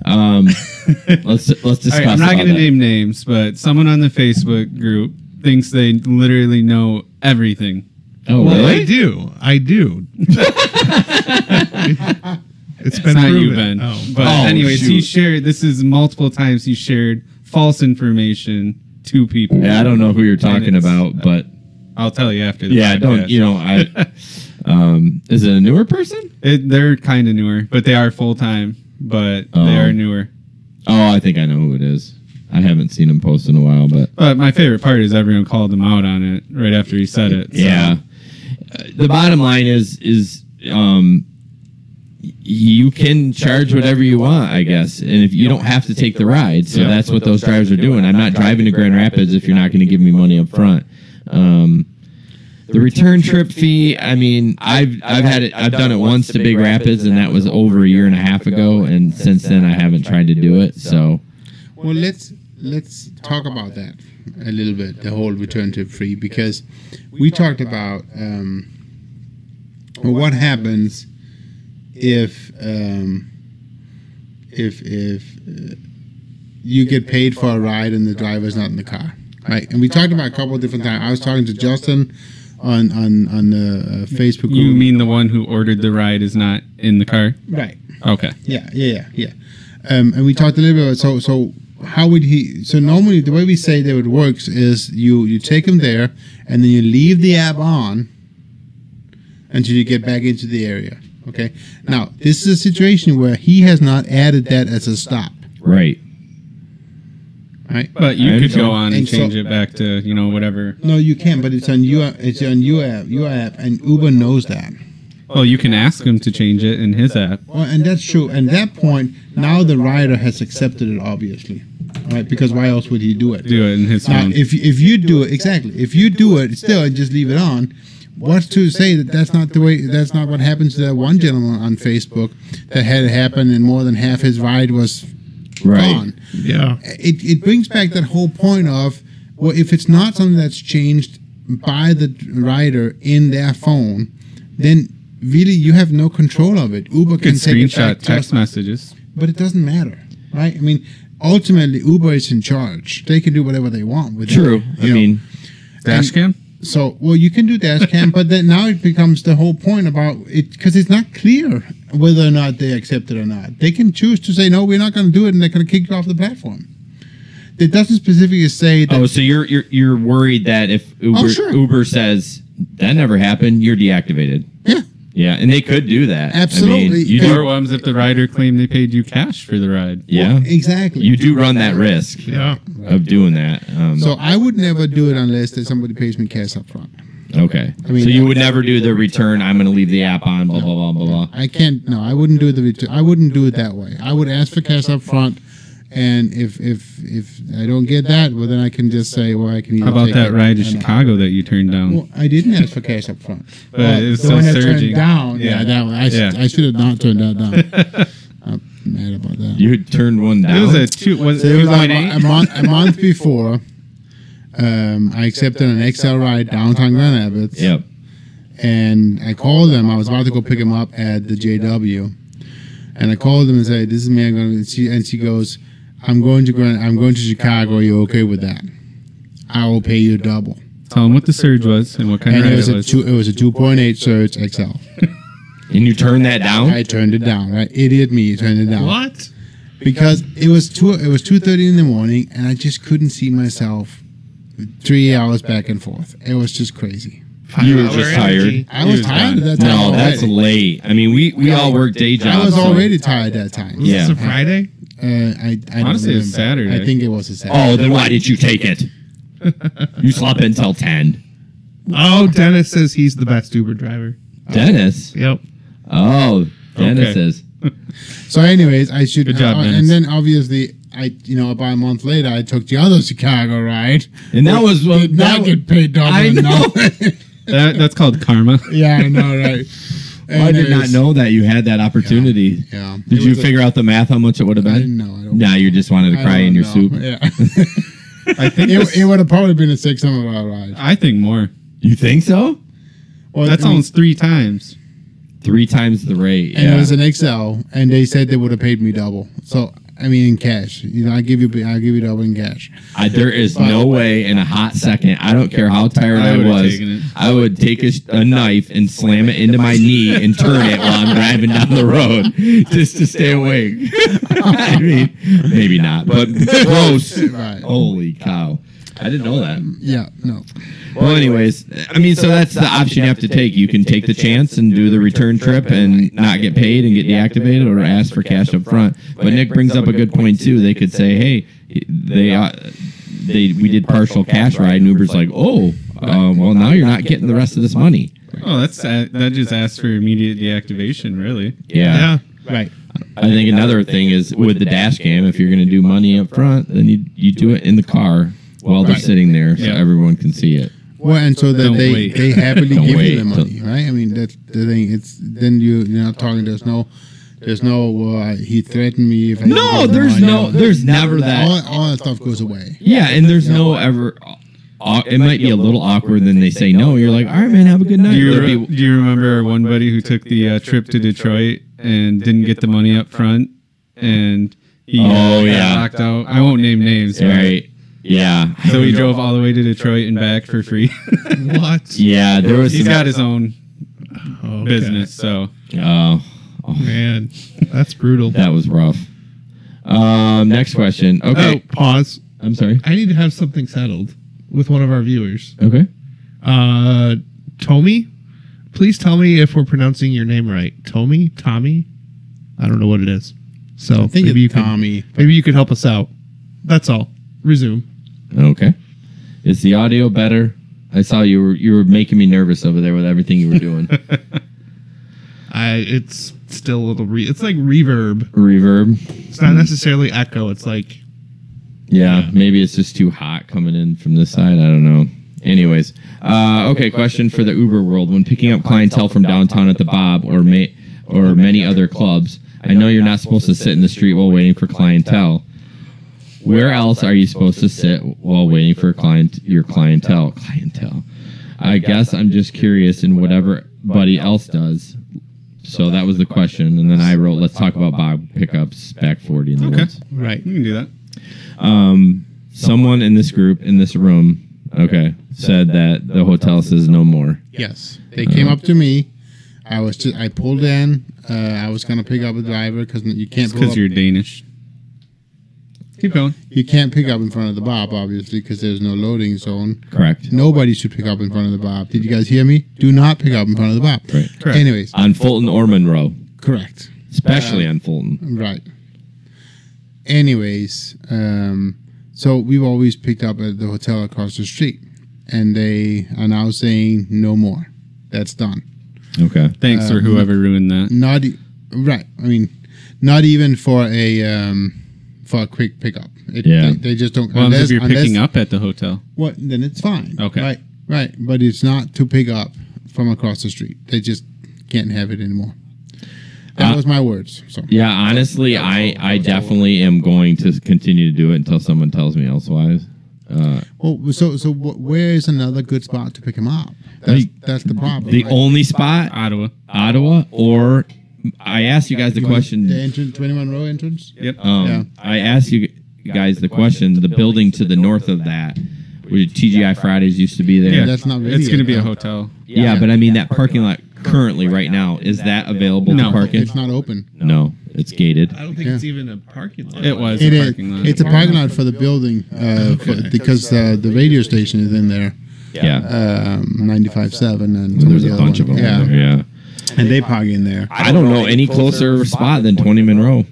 Let's discuss. Right, I'm not going to name names, but someone on the Facebook group thinks they literally know everything. Oh, well, really? I do. It's been not proven. you, Ben. But anyways, he shared. This is multiple times he shared false information to people. Yeah, I don't know who you're talking about, but I'll tell you after. The yeah, podcast. Is it a newer person? They're kind of newer, but they are full time. But they are newer. Oh, I think I know who it is. I haven't seen him post in a while, but my favorite part is everyone called him out on it right after he said it. So. Yeah. The bottom line is you can charge whatever you want, I guess, and if you don't have to take the ride. So that's what those drivers are doing. I'm not driving to Grand Rapids if you're not going to give me money up front. The return trip fee, I mean, I've done it once to Big Rapids, and that was over a year and a half ago, and since then I haven't tried to do it. So, well, let's talk about that a little bit, the whole return trip fee, because we talked about what happens if you get paid for a ride and the driver's not in the car, right? And we talked about a couple of different times. I was talking to Justin on the Facebook group. You mean the one who ordered the ride is not in the car? Right. Okay. Yeah. And we talked a little bit about so how would he? So normally the way we say that it works is you take him there and then you leave the app on until you get back into the area. Okay. Now this is a situation where he has not added that as a stop. Right. Right. But you could go on and change it back to whatever. No, you can't. But it's on your app, and Uber knows that. Well, you can ask him to change it in his app. Well, and that's true. At that point, now the rider has accepted it, obviously, right? Because why else would he do it? Do it in his now, phone. if you do it if you do it still and just leave it on, what's to say that that's not the way? That's not what happens to that one gentleman on Facebook that had it happen, and more than half his ride was gone. Yeah. It brings back that whole point of, well, if it's not something that's changed by the rider in their phone, then really you have no control of it. Uber can take it back screenshot text messages. but it doesn't matter, right? I mean, ultimately, Uber is in charge. They can do whatever they want with it. True. I mean, dash cam. So, well, you can do dash cam, but then now it becomes the whole point about it because it's not clear whether or not they accept it or not. They can choose to say no, we're not going to do it, and they're going to kick you off the platform. It doesn't specifically say that. Oh, so you're worried that if Uber says that never happened, you're deactivated. Yeah. Yeah, and they could do that. Absolutely. I mean, you Or what if the rider claimed they paid you cash for the ride? Yeah, Well, exactly. You do run that risk of doing that. So I would never do it unless that somebody pays me cash up front. Okay. I mean, so you would never do the return. I'm going to leave the app on. Blah blah blah blah blah. I can't. No, I wouldn't do the return. I wouldn't do it that way. I would ask for cash up front, and if I don't get that, well, then I can just say, well, I can. How about that ride to Chicago that you turned down? Well, I didn't ask for cash up front. But it was the so one that surging. turned down. Yeah, that one. I should have not turned that down. I'm mad about that. You turned one down. It was a two. Was So it it was like a month before. I accepted an XL ride downtown Grand Rapids. Yep. And I called them. I was about to go pick them up at the JW, and I called them and said, "This is me. I'm going to." And she goes, "I'm going to Chicago. Are you okay with that? I will pay you double." Tell them what the surge was and what kind And of it ride was it was a 2.8 Surge XL. And you turned that down? I turned it down. Right, idiot me turned it down. What? Because it was 2:30 in the morning, and I just couldn't see myself 3 hours back and forth. It was just crazy. You were just tired. I was tired at that time. No, that's already. late. I mean, we all work day jobs. I was so- already tired that time. Was this a Friday? I don't Honestly, it was remember. Saturday. I think it was a Saturday. Oh, then why did you take it? You slept until 10. Oh, Dennis says he's the best Uber driver. Dennis? Yep. Oh, Dennis Okay. is. So, anyways, I should. Good job, Dennis. and then obviously, about a month later, I took the other Chicago ride. And that was what Did not get paid double. I know. That's called karma. Yeah, I know, right? I did not know that you had that opportunity. Yeah. Did you figure out the math how much it would have I been? didn't know. I don't. Nah, you just wanted to I cry don't in your know. soup. Yeah. I think it would have probably been a $600 ride. I think more. You think so? Well, That's I mean, almost 3 times. 3 times the rate. and it Yeah. was an XL, and they said they would have paid me double. So I mean, in cash. I give you double in cash. There is no way in a hot second. I don't care how tired I would've was. taken it. I would take a knife and slam it into my knee and turn it while I'm driving down the road just to stay awake. I mean, maybe not, but close. Right. Holy cow! I didn't know that. Yeah. No. Well, anyways, I mean, so that's the option you have to take. You can take the chance and do the return trip and not get paid and get deactivated, or ask for cash up front. But Nick brings up a good point too. They could say, "Hey, we did partial cash ride," and Uber's like, "Oh, well, now you're not getting the rest of this money." Oh, that just asks for immediate deactivation, really. Yeah. Right. I think another thing is with the dash cam, if you're going to do money up front, then you do it in the car while they're sitting there, so everyone can see it. Well, and so that Don't wait. they happily Don't give wait you the money, right? I mean, that's the thing. It's then you're not talking. There's no. He threatened me if I didn't No, give the there's money. there's never that. All that stuff goes away. Yeah, and there's no ever. It might be a little awkward. Then they say no. You're like, all right, man, have a good night. Do you, There'll be- do you remember one buddy who took the trip to Detroit and didn't get the money up front, and he got locked out? I won't name names, Right. Yeah. So he drove all the way to Detroit and back for free. What? Yeah, there was. He's some- got his own Okay. business, so Oh, Man, that's brutal. that was rough. Next question. Okay. Oh, pause. I'm sorry. I need to have something settled with one of our viewers. Okay. Tommy, please tell me if we're pronouncing your name right. Tommy? I don't know what it is. So I think maybe you it's could, Tommy. maybe you could help us out. That's all. Resume. Okay. Is the audio better? I saw you were making me nervous over there with everything you were doing. It's still a little it's like reverb. Reverb. It's not necessarily echo. It's like Yeah, maybe it's just too hot coming in from this side. I don't know. Anyways, okay. Question for the Uber world: when picking up clientele from downtown at the Bob or many other clubs, I know you're not supposed to sit in the street while waiting for clientele. Where else are you supposed to sit while waiting for your clientele? I guess I'm just curious in whatever anybody else does. So that was the question, and then I wrote, "Let's talk about Bob pickups back 40 in the woods." Right. We can do that. Someone in this group, in this room, said that the hotel says no more. Yes, they came up to me. I pulled in. I was gonna pick up a driver because you can't. Because you're Danish. Keep going. You can't pick up in front of the Bob, obviously, because there's no loading zone. Correct. Nobody should pick up in front of the Bob. Did you guys hear me? Do not pick up in front of the Bob. Right. Correct. Anyways. On Fulton or Monroe. Correct. Especially on Fulton. Right. Anyways, so we've always picked up at the hotel across the street, and they are now saying no more. That's done. Okay. Thanks for whoever ruined that. Right. I mean, not even for a quick pickup. They just don't. Well, if you're picking up at the hotel. What? Then it's fine. Okay. Right. But it's not to pick up from across the street. They just can't have it anymore. That was my words. So. Yeah, honestly, I definitely am going to continue to do it until someone tells me elsewise. Where is another good spot to pick him up? That's the problem. The only spot? Ottawa, or I asked you guys the question. The entrance, 21 row entrance? Yep. I asked you guys the question, the building to the north of that, where TGI Fridays used to be there. Yeah, that's not really It's going to be a hotel. Yeah, but I mean that parking lot currently right now, is that available to park in? It's not open. No, it's gated. I don't think it's even a parking lot. It was It a is. parking lot. It's a parking lot for the building because the radio station is in there. Yeah. 95.7 and So there's a bunch of them. Yeah. And they park in there. I don't know any closer spot than 20 Monroe.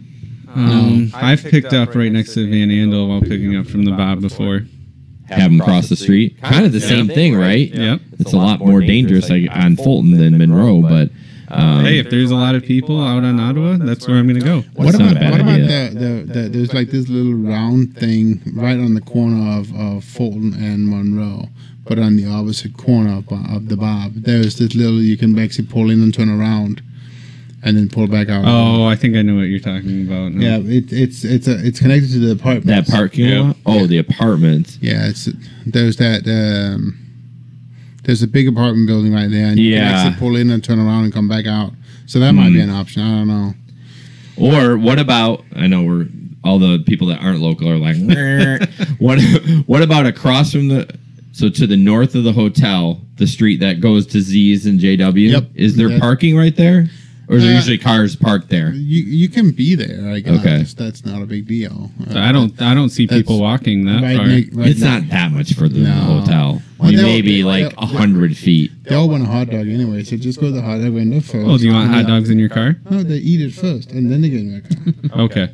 I've picked up right next to Van Andel while picking up from the Bob before. Have them cross the street. Kind of the same thing, right? Yep. It's a lot more dangerous on Fulton than Monroe, but... hey, if there's a lot of people out on Ottawa, that's where I'm going to go. What about there's like this little round thing right on the corner of Fulton and Monroe, but on the opposite corner of the Bob, there's this little, you can actually pull in and turn around and then pull back out. Oh, I think I know what you're talking about. Yeah, it's connected to the apartments. That parking lot? Oh, the apartments. Yeah, there's that. There's a big apartment building right there, and you can actually pull in and turn around and come back out. So that might be an option. I don't know. Or what about? I know we're all the people that aren't local are like, what about across from to the north of the hotel, the street that goes to Z's and JW? Yep. Is there parking right there? Or is there usually cars parked there? You can be there, I guess. Okay. That's not a big deal. I don't see people walking that far. It's not that much further than the hotel. Well, maybe like 100 feet. They all want a hot dog anyway, so just go to the hot dog window first. Oh, do you want hot dogs in your car? No, they eat it first, and then they get in their car. Okay.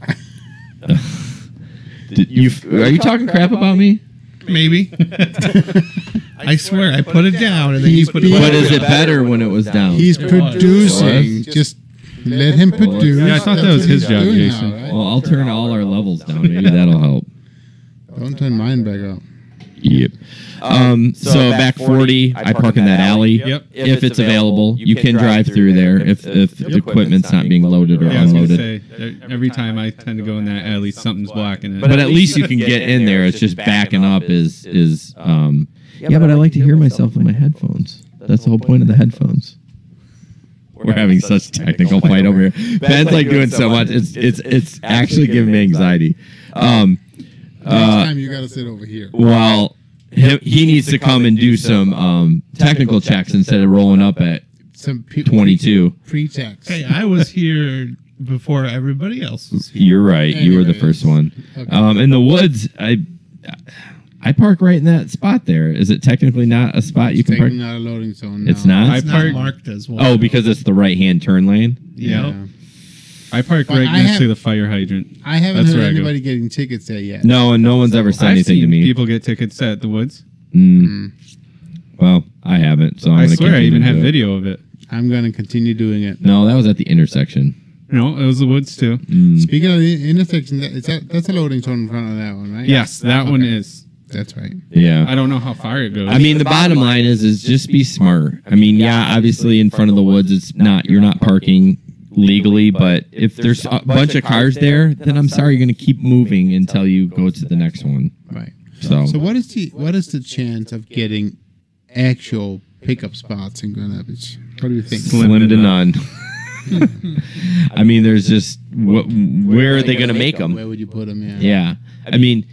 Are you talking crap about me? Maybe. I swear, I put it down, and then you put it back. But is it better when it was down? He's producing. Just let him produce. Yeah, I thought that was his job, Jason. Now, right? Well, I'll turn all our levels down. Maybe that'll help. Don't turn mine back up. Yep. So back 40, I park in that alley. Yep. If it's available, you can drive through there if the equipment's not being loaded or Yeah, I was going to unloaded. say, every time I tend to go in that alley, something's blocking it. But at least you can get in there. It's just backing up is yeah, but I like to hear myself in my headphones. That's the whole point of the headphones. We're having such technical fight over here. Ben's like doing so much. It's actually giving me anxiety. Next time you got to sit over here. Well, he needs to come and do some technical checks instead of rolling up at 22. Pre-checks. Hey, I was here before everybody else was here. You're right. You were the first one. Okay. In the woods, I park right in that spot there. Is it technically not a spot you can park? It's not a loading zone. No. It's not? It's not marked as one. Oh, because it's the right-hand turn lane? Yeah. I park But right I next have- to the fire hydrant. I haven't That's heard where I go. anybody getting tickets there yet. No, and no one's ever said I've anything to seen me. people get tickets at the woods. Well, I haven't, so I'm I gonna swear I continue even to have do it. video of it. I'm going to continue doing it. No, that was at the intersection. No, it was the woods too. Speaking of the intersection, that's a loading zone in front of that one, right? Yes, that one is. That's right. Yeah. I don't know how far it goes. I mean, the bottom line is just be smart. I mean, yeah, obviously in front of the woods, you're not parking legally, but if there's a bunch of cars there, then I'm sorry, you're going to keep moving until you go to the next one. Right. So what is the chance of getting actual pickup spots in Grand Rapids? What do you think? Slim to none. I mean, there's just where are they going to make them? Where would you put them? Yeah. I mean,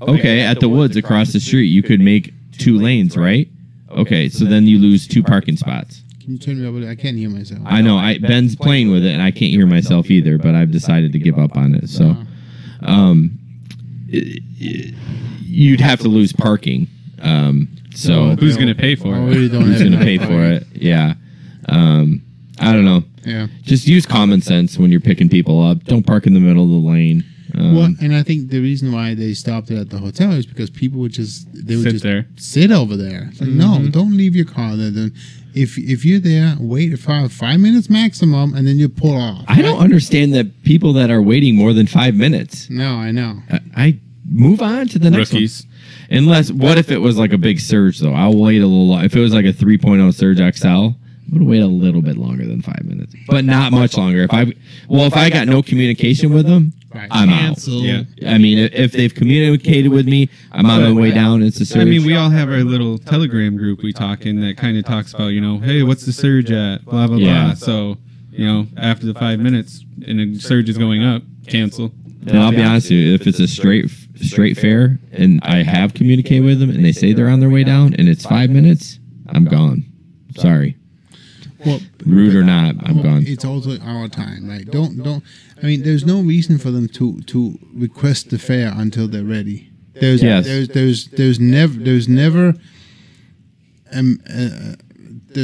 okay, at the woods across the street, you could make 2 lanes, right? Okay, so then you lose 2 parking spots. Can you turn me over? I can't hear myself. I know. Ben's playing with it, and I can't hear myself either, but I've decided to give up on it. So, you'd have to lose parking. So who's going to pay for it? Who's going to pay for it? Yeah. I don't know. Yeah. Just use common sense when you're picking people up. Don't park in the middle of the lane. Well, and I think the reason why they stopped it at the hotel is because people would just sit over there. It's like, no, don't leave your car there. Then if you're there, wait for 5 minutes maximum, and then you pull off. I don't understand that people that are waiting more than 5 minutes. No, I know. I move on to the next Rookies. one. Unless, what if it was like a big surge though? I'll wait a little. If it was like a 3.0 Surge XL, I'm gonna wait a little bit longer than 5 minutes, but not much longer. If I got no communication with them, I'm out. Yeah. I mean, if they've communicated with me, I'm on my way down. It's a surge. I mean, we all have our little Telegram group we talk in that kind of talks about, hey, what's the surge at? Blah, blah, blah. So, after the 5 minutes and a surge is going up, cancel. And I'll be honest with you, if it's a straight fare and I have communicated with them and they say they're on their way down and it's 5 minutes, I'm gone. Sorry. Well, rude or not, I'm gone. It's also our time, right? Don't. I mean, there's no reason for them to request the fare until they're ready. There's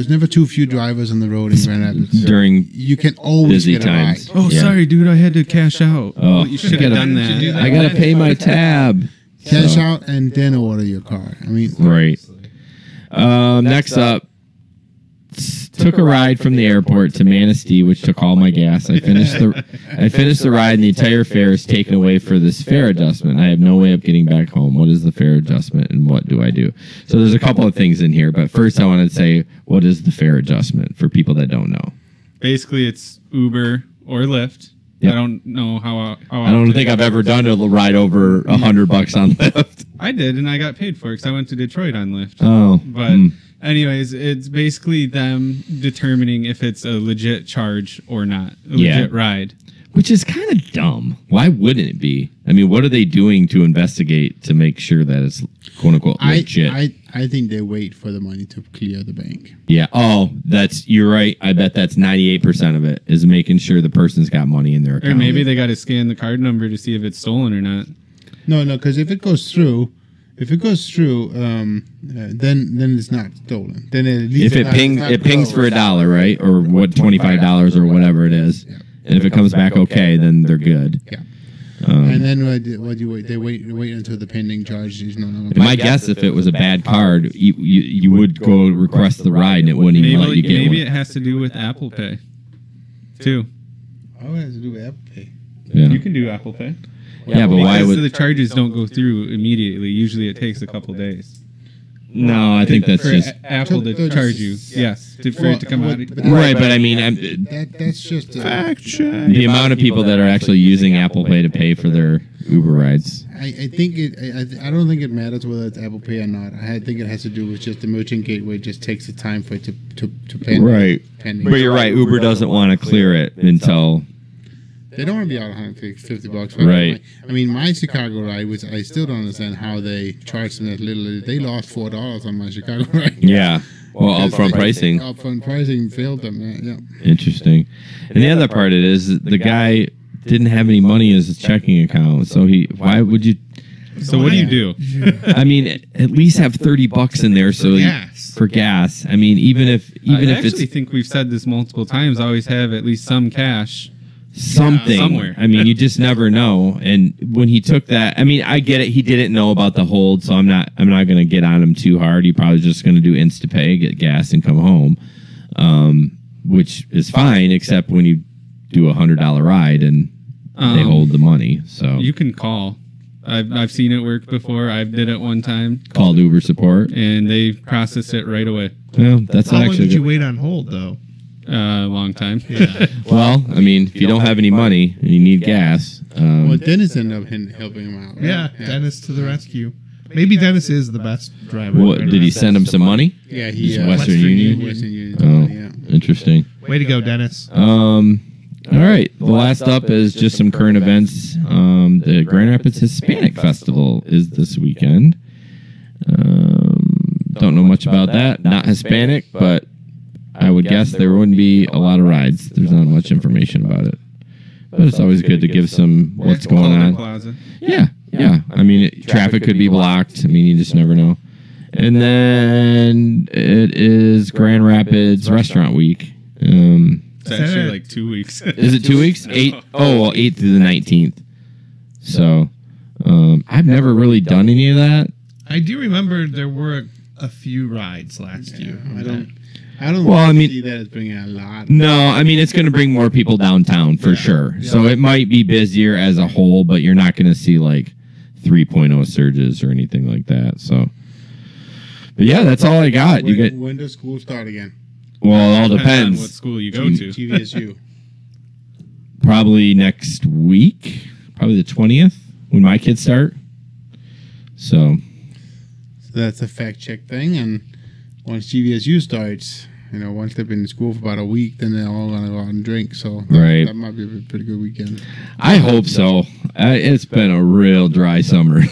never too few drivers on the road in Grand Rapids. During you can always busy get a times. ride. Oh, sorry, dude, I had to cash out. Oh, you should have done that. I gotta pay my tab. Cash out and then order your car. I mean, right. Next up. Took a ride from the airport to Manistee, which took all my gas. I finished the ride, and the entire fare is taken away for this fare adjustment. I have no way of getting back home. What is the fare adjustment, and what do I do? So there's a couple of things in here, but first I wanted to say, what is the fare adjustment for people that don't know? Basically, it's Uber or Lyft. Yep. I don't know how I don't think I've ever done a ride over $100 on Lyft. I did, and I got paid for it because I went to Detroit on Lyft. Oh, but. Anyways, it's basically them determining if it's a legit charge or not, a legit ride. Which is kind of dumb. Why wouldn't it be? I mean, what are they doing to investigate to make sure that it's quote-unquote legit? I think they wait for the money to clear the bank. Yeah. Oh, you're right. I bet that's 98% of it is making sure the person's got money in their account. Or maybe they got to scan the card number to see if it's stolen or not. No, because if it goes through... then it's not stolen. Then it pings for $1, right? Or what, $25 or whatever it is. Yeah. And if it comes back okay, then they're good. Yeah. And then what do you wait? They wait until the pending charge is no longer. My guess, if it was a bad card, you would go request the ride, and it wouldn't even let you get one. Maybe it has to do with Apple Pay, too. Oh, it has to do with Apple Pay. Yeah. You can do Apple Pay. Yeah, but why would the charges don't go through immediately? Usually, it takes a couple days. No, I think that's just Apple to charge you. Yes, for it to come out. Right, but I mean, that's just fact check. The amount of people that are actually using Apple Pay to pay for their Uber rides. I don't think it matters whether it's Apple Pay or not. I think it has to do with just the merchant gateway. Just takes the time for it to pay. Right, but you're right. Uber doesn't want to clear it until. They don't want to be out $150. Right. I mean, my Chicago ride, which I still don't understand how they charged them that little. They lost $4 on my Chicago ride. Yeah. Well, upfront pricing. Upfront pricing failed them. Yeah. Interesting. And the other part is the guy didn't have any money in his checking account, so why would you? So what do you do? I mean, at least have $30 in there for gas. I mean, even if I actually think we've said this multiple times. Always have at least some cash. Something somewhere. I mean, you just never know. And when he took that, I mean, I get it. He didn't know about the hold, so I'm not going to get on him too hard. He probably just going to do InstaPay, get gas, and come home, which is fine, except when you do a $100 ride and they hold the money. So you can call. I've seen it work before. I did it one time. Called Uber support, and they processed it right away. Well, that's How actually. long did you wait on hold though? Long time. Yeah. Well, I mean, if you don't have any money and you need gas. Well, Dennis ended up helping him out. Right? Yeah, Dennis to the rescue. Maybe Dennis is the best driver. What, did he send him some money? Yeah, Just he Western Union. Western Union. Oh, Yeah. interesting. Way to go, Dennis. All right. The last up is just some current events. The Grand Rapids Hispanic Festival is this weekend. Don't know much about that. Not Hispanic, but I would guess there wouldn't be a lot of rides. There's not much information about it. But it's always good to give some what's going on. Plaza. Yeah. I mean, traffic could be blocked. I mean, you just never know. And then it is Grand Rapids Restaurant Week. It's actually like 2 weeks. Is it 2 weeks? 8th through the 19th. So, I've never really done any of that. I do remember there were a few rides last year. I don't Well, I mean- see that as bringing a lot. No, I mean, it's going to bring more people downtown for sure. So it might be busier as a whole, but you're not going to see like 3.0 surges or anything like that. So, but yeah, that's all I got. You get When does school start again? well, it all On depends. what school you go to. GVSU. Probably next week, probably the 20th when my kids start. So So that's a fact check thing. And once GVSU starts, once they've been in school for about a week, then they're all gonna go out and drink. So Right. that might be a pretty good weekend. I hope so. It's been a real dry summer.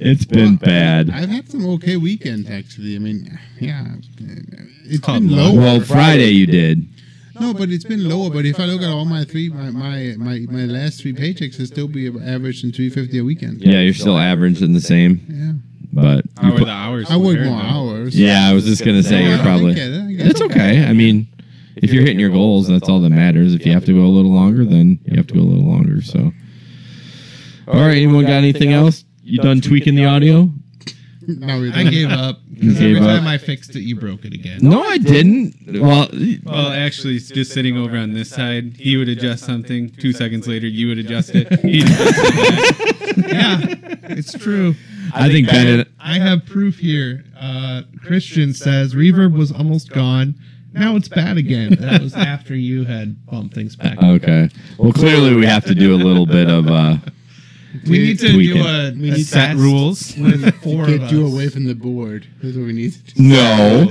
It's been bad. I've had some okay weekends actually. I mean, yeah, it's called been luck. lower. Well, Friday you did. No, but it's been lower. But if I look at all my last three paychecks, it'll still be averaging $350 a weekend. Yeah, you're still averaging the same. Yeah. But How are the hours? I work compared, more though? hours. yeah, I was just gonna say you're probably. I get it. It's okay. I mean, if you're hitting your goals, that's all that matters. If you have to go a little longer, then you have to go a little longer. So, all right. Anyone got anything else? You done tweaking the audio? Not really. I gave up. You Because gave every up? time I fixed it, you broke it again. No, I didn't. Well, Well, actually, it's just sitting over on this side. He would adjust something. 2 seconds later, you would adjust it. He'd adjust it. Yeah, it's true. I think Bennett. I have proof here. Christian says reverb was almost gone. Now it's bad again. That was after you had bumped things back. Okay. Well, clearly we have to do a little bit of. We need to tweaking. do a need set set rules. with four of Get us. you away from the board. That's what we need to do. No.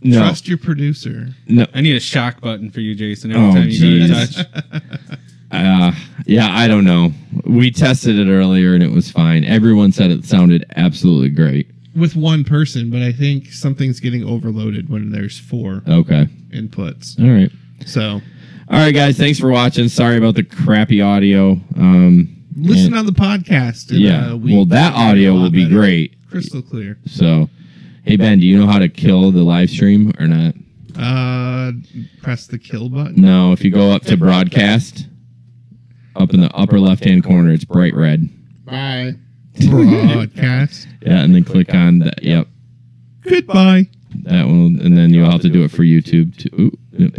No. Trust your producer. No. I need a shock button for you, Jason, every Oh, time you go to jeez. touch. Yeah, I don't know. We tested it earlier and it was fine. Everyone said it sounded absolutely great. With one person, but I think something's getting overloaded when there's four Okay. inputs. All right. So All right, guys. Thanks for watching. Sorry about the crappy audio. listen on the podcast. In Yeah. a week. Well, that audio will be great. Crystal clear. So, hey, Ben, do you know how to kill the live stream or not? Press the kill button. No, if you go up to broadcast, up in the upper left-hand corner, it's bright red. Bye. Broadcast. Yeah, and then click on that. Yep, Goodbye. that one, and then you'll have to do it for YouTube too. Ooh,